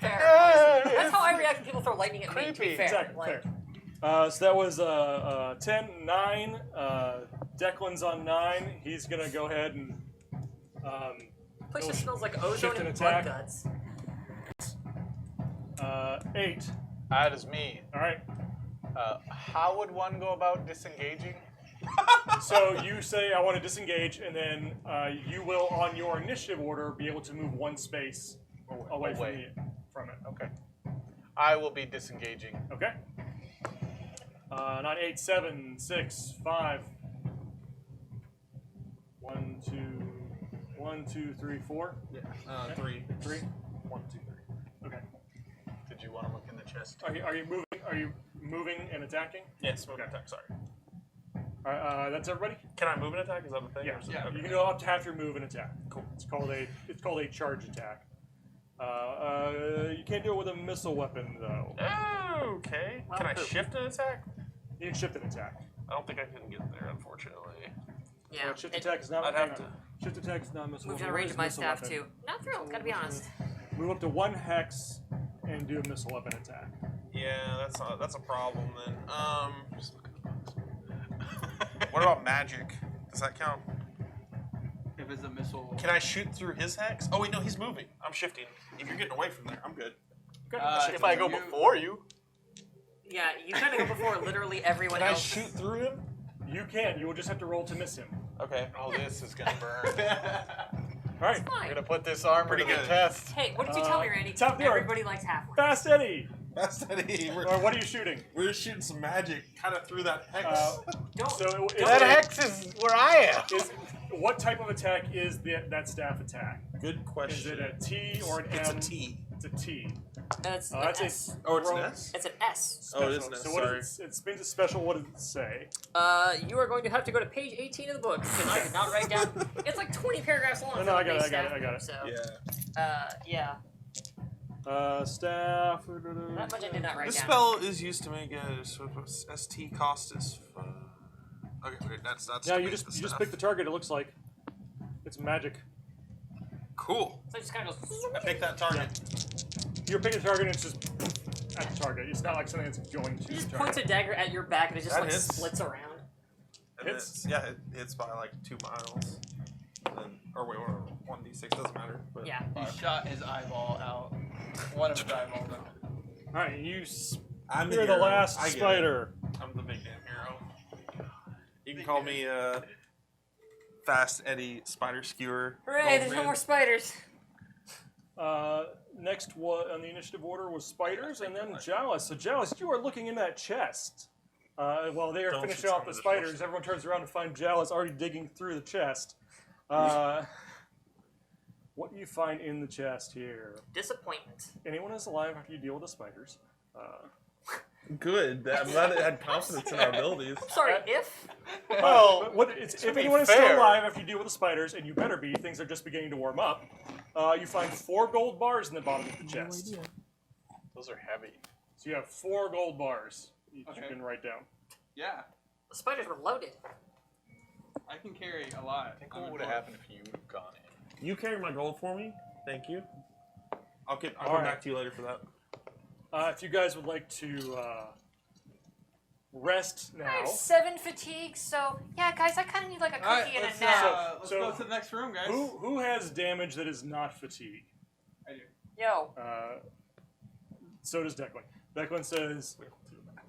Fair. That's how I react when people throw lightning at me. To be Creepy. fair. Exactly. Like, Fair. So that was 10, 9. Declan's on 9. He's gonna go ahead and place just smells like shift ozone and and attack. blood guts. 8. That is me. All right. How would one go about disengaging? So you say I want to disengage, and then you will, on your initiative order, be able to move 1 space away from it. Okay. I will be disengaging. Okay. 9, 8, 7, 6, 5. 1, 2, 1, 2, 3, 4. Yeah. Okay. 3. 3. 1, 2, 3. Okay. Did you want to look in the chest? Are you moving? Are you moving and attacking? Yes, move and attack. Sorry. All right, that's everybody. Can I move and attack? Is that the thing? Yeah. Or is it- Yeah. okay. You can go up to half your move and attack. Cool. It's called a charge attack. You can't do it with a missile weapon though. Oh, okay. Can I shift an attack? You can shift an attack. I don't think I can get there, unfortunately. Yeah. Shift it attack is not. I'd hang have on. Shift attack is not missile moved weapon. out of What range is of my missile staff weapon? too. Not thrilled. Gotta be honest. Move up to 1 hex and do a missile weapon attack. Yeah, that's a problem then. What about magic? Does that count? If it's a missile. Can I shoot through his hex? Oh wait, no, he's moving. I'm shifting. If you're getting away from there, I'm good. If I go before you, Yeah, you kind of go before literally everyone can I else. shoot through him? You can. You will just have to roll to miss him. Okay. Oh, this is gonna burn. All right. We're Fine. gonna put this armor Pretty to the good. test. Hey, what did you tell me, Randy? top of the order. Everybody likes halfway. Fast Eddie. That's Eddie. Or what are you shooting? We're shooting some magic kind of through that hex. Don't. So That hex is where I am. what type of attack is that staff attack? Good Is question. it a T or an It's M? a T. It's a T. That's That's an a S. Oh, it's an throw- S? It's an S. Oh, it is special. an S, So what is it spins a special. What does it say? You are going to have to go to page 18 of the book because I did not write down. It's like 20 paragraphs long. No, for no, the I got it, base I got it, staff I got group, it. So, Yeah. yeah. Staff. That much I did not write This down. spell is used to make a sort of ST cost is. Okay, wait, that's. Yeah, to you make just the you just staff. pick the target. It looks like it's magic. Cool. So it just kind of goes. I pick that target. You're picking a target and it's just at the target. It's not like something that's going to He just the points target. a dagger at your back and it just That like hits. splits around. And then Hits? it hits by like 2 miles. Then, or wait, 1d6 doesn't matter. But Yeah. He shot his eyeball out. One of his eyeballs out. All right, you I'm you're the hero. last I get it. spider. I'm the big damn hero. You can call me Fast Eddie Spider Skewer. Hooray, there's no Goldman. more spiders. Next on the initiative order was spiders, and then Jalis. So Jalis, you are looking in that chest. While they are Don't finishing shoot off the some of the spiders, everyone turns around to find Jalis already digging through the chest. What do you find in the chest here? Disappointment. Anyone is alive after you deal with the spiders. Good. I'm glad it had confidence in our abilities. Sorry, if? Well, If be anyone is fair. still alive after you deal with the spiders, and you better be, things are just beginning to warm up, you find 4 gold bars in the bottom of the chest. Those are heavy. So you have 4 gold bars you Okay. can write down. Yeah, The spiders were loaded. I can carry a lot. I think I'm what a would have dwarf. happened if you would have gone in? you carry my gold for me. Thank you. I'll come Alright. back to you later for that. If you guys would like to rest I now. have 7 fatigues, so yeah, guys, I kind of need like a cookie Alright, and let's, a nap. let's So- go to the next room, guys. Who has damage that is not fatigue? I do. Yo, So does Declan. Declan says,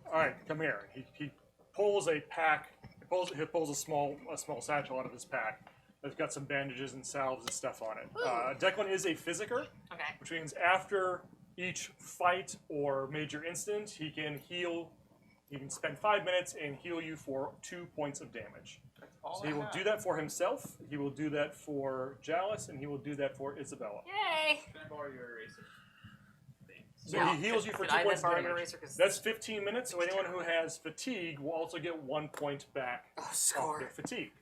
"All right, come here." He pulls a pack. He pulls a small satchel out of his pack. It's got some bandages and salves and stuff on it. Declan is a physiker, okay. which means after each fight or major incident, he can heal. He can spend 5 minutes and heal you for 2 points of damage. That's all So he I will have. do that for himself. He will do that for Jalis, and he will do that for Isabella. Yay! Can I borrow your eraser? So Yeah. he heals you for Could 2 I points then of borrow your damage. eraser? 'Cause That's 15 minutes, so anyone who has fatigue will also get 1 point back oh, off score. their fatigue.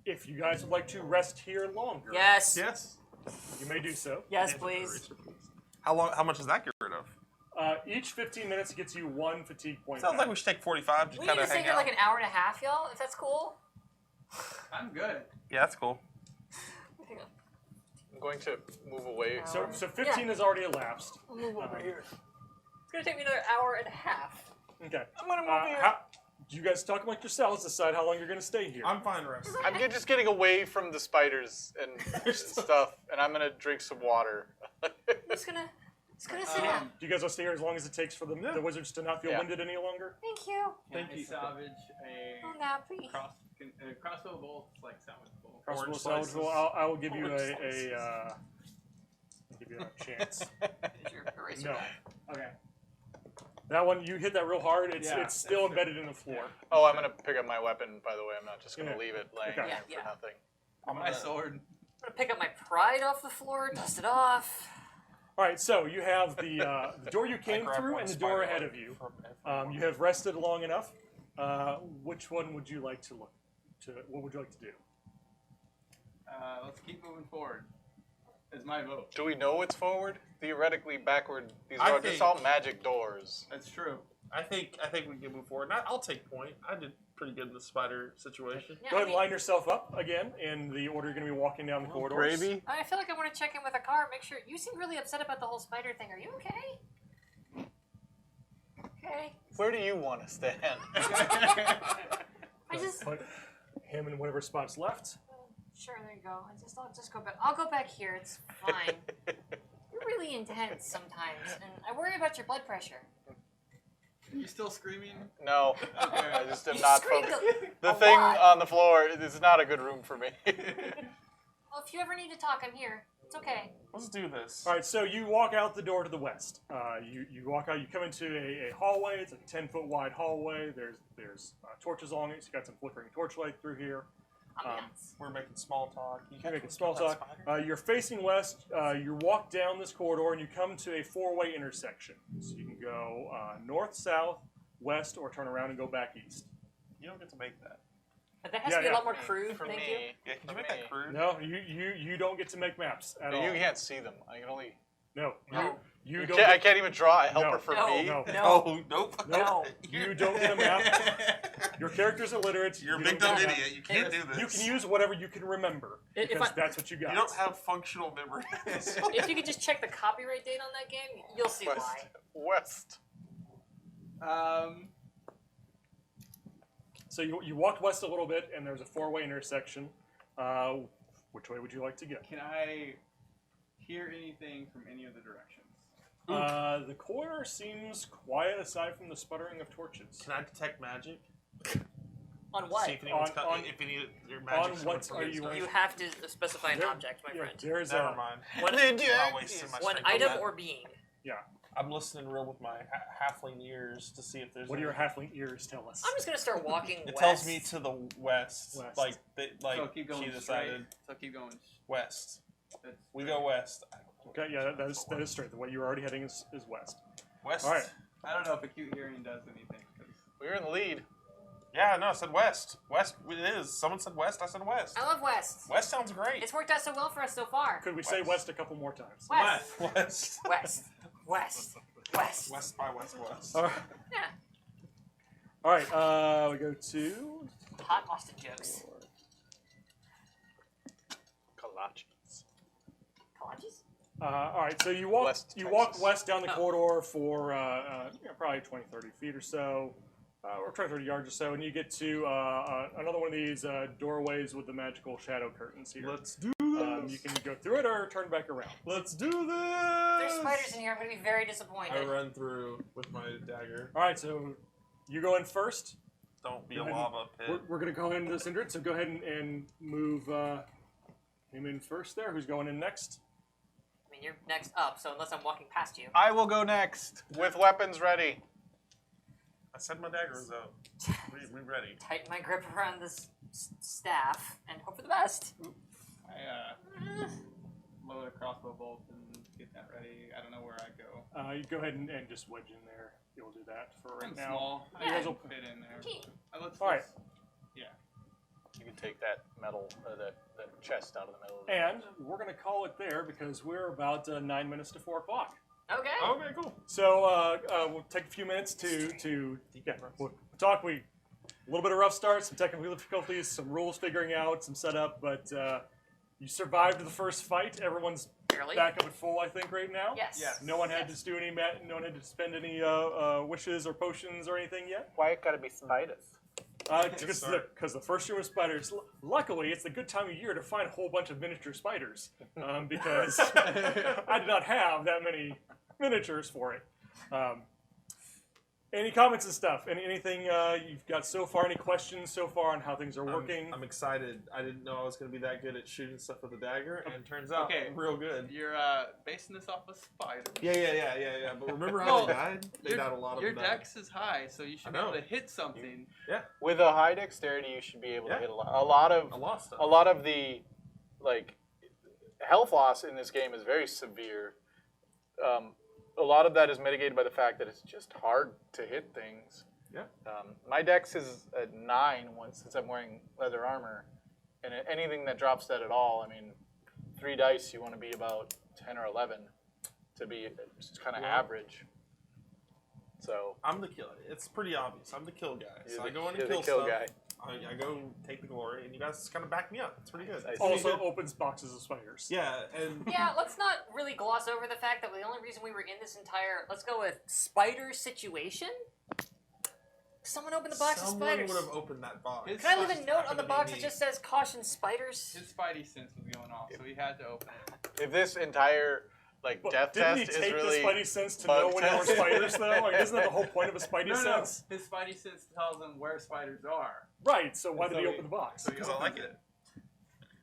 If you guys would like to rest here longer, Yes. Yes. you may do so. Yes, please. How much does that get rid of? Each 15 minutes gets you 1 fatigue point Sounds back. like we should take 45 to We need kind to of stay hang here out. like an hour and a half, y'all, if that's cool. I'm good. Yeah, that's cool. I'm going to move away. So 15 has already elapsed. I'll move over here. It's gonna take me another hour and a half. Okay. I'm gonna move here. You guys talk amongst yourselves, decide how long you're going to stay here. I'm fine resting. I'm just getting away from the spiders and stuff, and I'm gonna drink some water. I'm just gonna sit down. Do you guys want to stay here as long as it takes for the wizards to not feel Yeah. winded any longer? Thank you. Can Thank I you. salvage a Oh, nappy. crossbow bolt? It's like salvageable. Crossbow Orange salvage, slices. well, I will give you Orange I'll give you a chance. Is your eraser No. back? Okay. That one, you hit that real hard. It's Yeah, it's still it's- embedded in the floor. Oh, I'm gonna pick up my weapon. By the way, I'm not just gonna Yeah. leave it laying Okay. there Yeah, for nothing. My sword. I'm gonna pick up my pride off the floor, dust it off. All right, so you have the door you came grab through one and the spider door ahead leg of you. from everyone. You have rested long enough. Which one would you like to look to? What would you like to do? Let's keep moving forward. Is my vote. Do we know it's forward? Theoretically, backward. These I are just think- all magic doors. That's true. I think we can move forward. I'll take point. I did pretty good in the spider situation. Yeah, Go I ahead and mean, line yourself up again in the order you're going to be walking down the corridors. Gravy? I feel like I want to check in with a car, make sure. You seem really upset about the whole spider thing. Are you okay? Okay. Where do you want to stand? I just. Put him in whatever spot's left. Sure, there you go. I'll just go back. I'll go back here. It's fine. You're really intense sometimes, and I worry about your blood pressure. Are you still screaming? No, Okay. I just am You not screamed focused. a The thing lot. on the floor is not a good room for me. Well, if you ever need to talk, I'm here. It's okay. Let's do this. All right, so you walk out the door to the west. You walk out. You come into a hallway. It's a 10-foot wide hallway. There's torches along it. So you got some flickering torchlight through here. Ambiance. We're making small talk. You're making small talk. You're facing west. You walk down this corridor and you come to a four-way intersection. So you can go north, south, west, or turn around and go back east. You don't get to make that. But that has Yeah, to be a yeah. lot more crude. For Thank me, you. Yeah, can for you make me. that crude? No, you don't get to make maps at all. You can't see them. I can only. No, No. you don't. I can't even draw a helper No. for No. me. No. No. Oh, nope. No. You don't get a map. Your character's illiterate. You're a you big don't dumb get a map. idiot. You can't do this. You can use whatever you can remember If because I- that's what you got. You don't have functional memory. If you could just check the copyright date on that game, you'll see West. why. West. So you walked west a little bit, and there's a four-way intersection. Which way would you like to go? Can I hear anything from any of the directions? The corridor seems quiet aside from the sputtering of torches. Can I detect magic? On what? See if anyone's On- if any of your magic's coming what from are this you- direction. You have to specify an There- object, my Yeah, friend. there's Never a mind. One, I'm not wasting my one strength on item that. or being. I'm listening real with my halfling ears to see if there's. what do your any- halfling ears tell us? I'm just gonna start walking It west. tells me to the west. West. Like So keep going she straight. decided So keep going. west. That's We go west. Okay, yeah, that is straight. The way you're already heading is west. West. All right. I don't know if acute hearing does anything. 'Cause We're in the lead. Yeah, no, I said west. West it is. Someone said west. I said west. I love west. West sounds great. It's worked out so well for us so far. Could we say West. west a couple more times? West. West. West. West. West. West by west west. All right. Yeah. All right. We go to. Hot Austin jokes. Kolaches. Kolaches? All right, so you walk West walk Texas. west down the Oh. corridor for probably 20, 30 feet or so, or 20, 30 yards or so, and you get to another one of these doorways with the magical shadow curtains here. Let's do You can go through it or turn back around. Let's do this. There's spiders in here. I'm gonna be very I disappointed. run through with my dagger. All right, so you go in first. Don't be Go a ahead. lava pit. We're going to go into this entrance, so go ahead and move him in first there. Who's going in next? I mean, you're next up, so unless I'm walking past you. I will go next with weapons ready. I said my dagger was out. We ready. Tighten my grip around this staff and hope for the best. I load a crossbow bolt and get that ready. I don't know where I go. You go ahead and just wedge in there. You'll do that for right I'm now. small. You guys I will- can fit in there. Gee. Let's, All right. Yeah. You can take that metal, that chest out of the middle. Of the And we're going to call it there because we're about 9 minutes to 4 o'clock. Okay. Okay, cool. So we'll take a few minutes to we'll talk. A little bit of rough start, some technical difficulties, some rules figuring out, some setup, but you survived the first fight. Everyone's Barely. back up at full, I think, right now. Yes. Yes. No one had to do any. No one had to spend any wishes or potions or anything yet. Why it gotta be spiders? Because the first year was spiders. Luckily, it's a good time of year to find a whole bunch of miniature spiders because I did not have that many miniatures for it. Any comments and stuff? Anything you've got so far? Any questions so far on how things are working? I'm excited. I didn't know I was going to be that good at shooting stuff with a dagger, and turns out Okay. I'm real good. You're basing this off of spiders. Yeah. But remember how No, they died? They Your, died a lot of your them. died. dex is high, so you should I be able know. to hit something. With a high dexterity, you should be able to Yeah. hit a lot of I lost stuff. a lot of the health loss in this game is very severe. a lot of that is mitigated by the fact that it's just hard to hit things. Yeah. My dex is at 9 since I'm wearing leather armor, and anything that drops that at all, I mean, 3 dice, you want to be about 10 or 11 to be just kind of average. So I'm the kill. It's pretty obvious. I'm the kill guy. So I go in and you're the kill kill stuff. guy. I go take the glory, and you guys kind of back me up. It's pretty good. Nice. Also opens boxes of spiders. Yeah, and Yeah, let's not really gloss over the fact that the only reason we were in this entire, let's go with spider situation. Someone opened the box of someone spiders. would have opened that box. His- Can I leave a Just note on the happened to be box me. that just says caution spiders? His spidey sense was going off, so he had to open it. If this entire But death didn't test he is take really the Spidey sense to know bug when there were test? spiders, though? Like, isn't that the whole point of a Spidey No, sense? his spidey sense tells him where spiders are. Right, so why did So he he- open the box? So he Because I like opens it.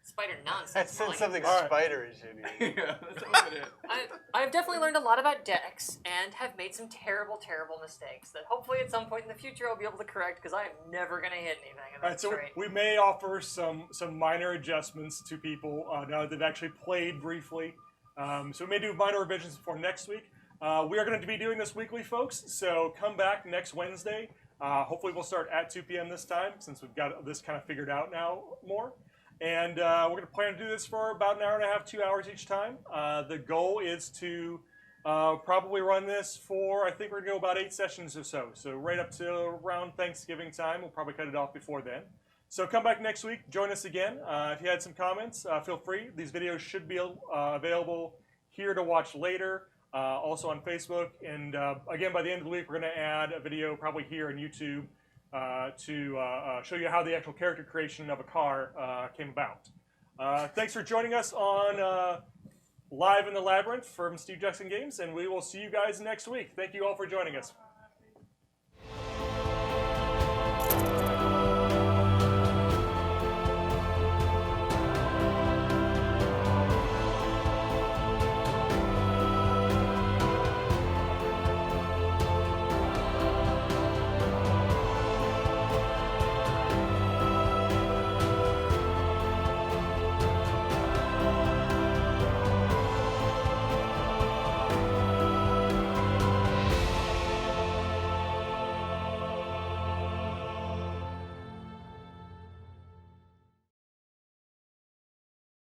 Spider nonsense. that said Like, something All right. spidery should yeah, let's open it. I've definitely learned a lot about decks and have made some terrible, terrible mistakes that hopefully at some point in the future I'll be able to correct because I am never going to hit anything. And All right, that's so great. we may offer some minor adjustments to people now that they've actually played briefly. So we may do minor revisions for next week. We are going to be doing this weekly, folks, so come back next Wednesday. Hopefully we'll start at 2 p.m. this time since we've got this kind of figured out now more. And we're going to plan to do this for about an hour and a half, 2 hours each time. The goal is to probably run this for, I think we're going to go about 8 sessions or so. So right up to around Thanksgiving time. We'll probably cut it off before then. So come back next week. Join us again. If you had some comments, feel free. These videos should be available here to watch later. Also on Facebook. And again, by the end of the week, we're going to add a video probably here on YouTube to show you how the actual character creation of a car came about. Thanks for joining us on Live in the Labyrinth from Steve Jackson Games, and we will see you guys next week. Thank you all for joining us.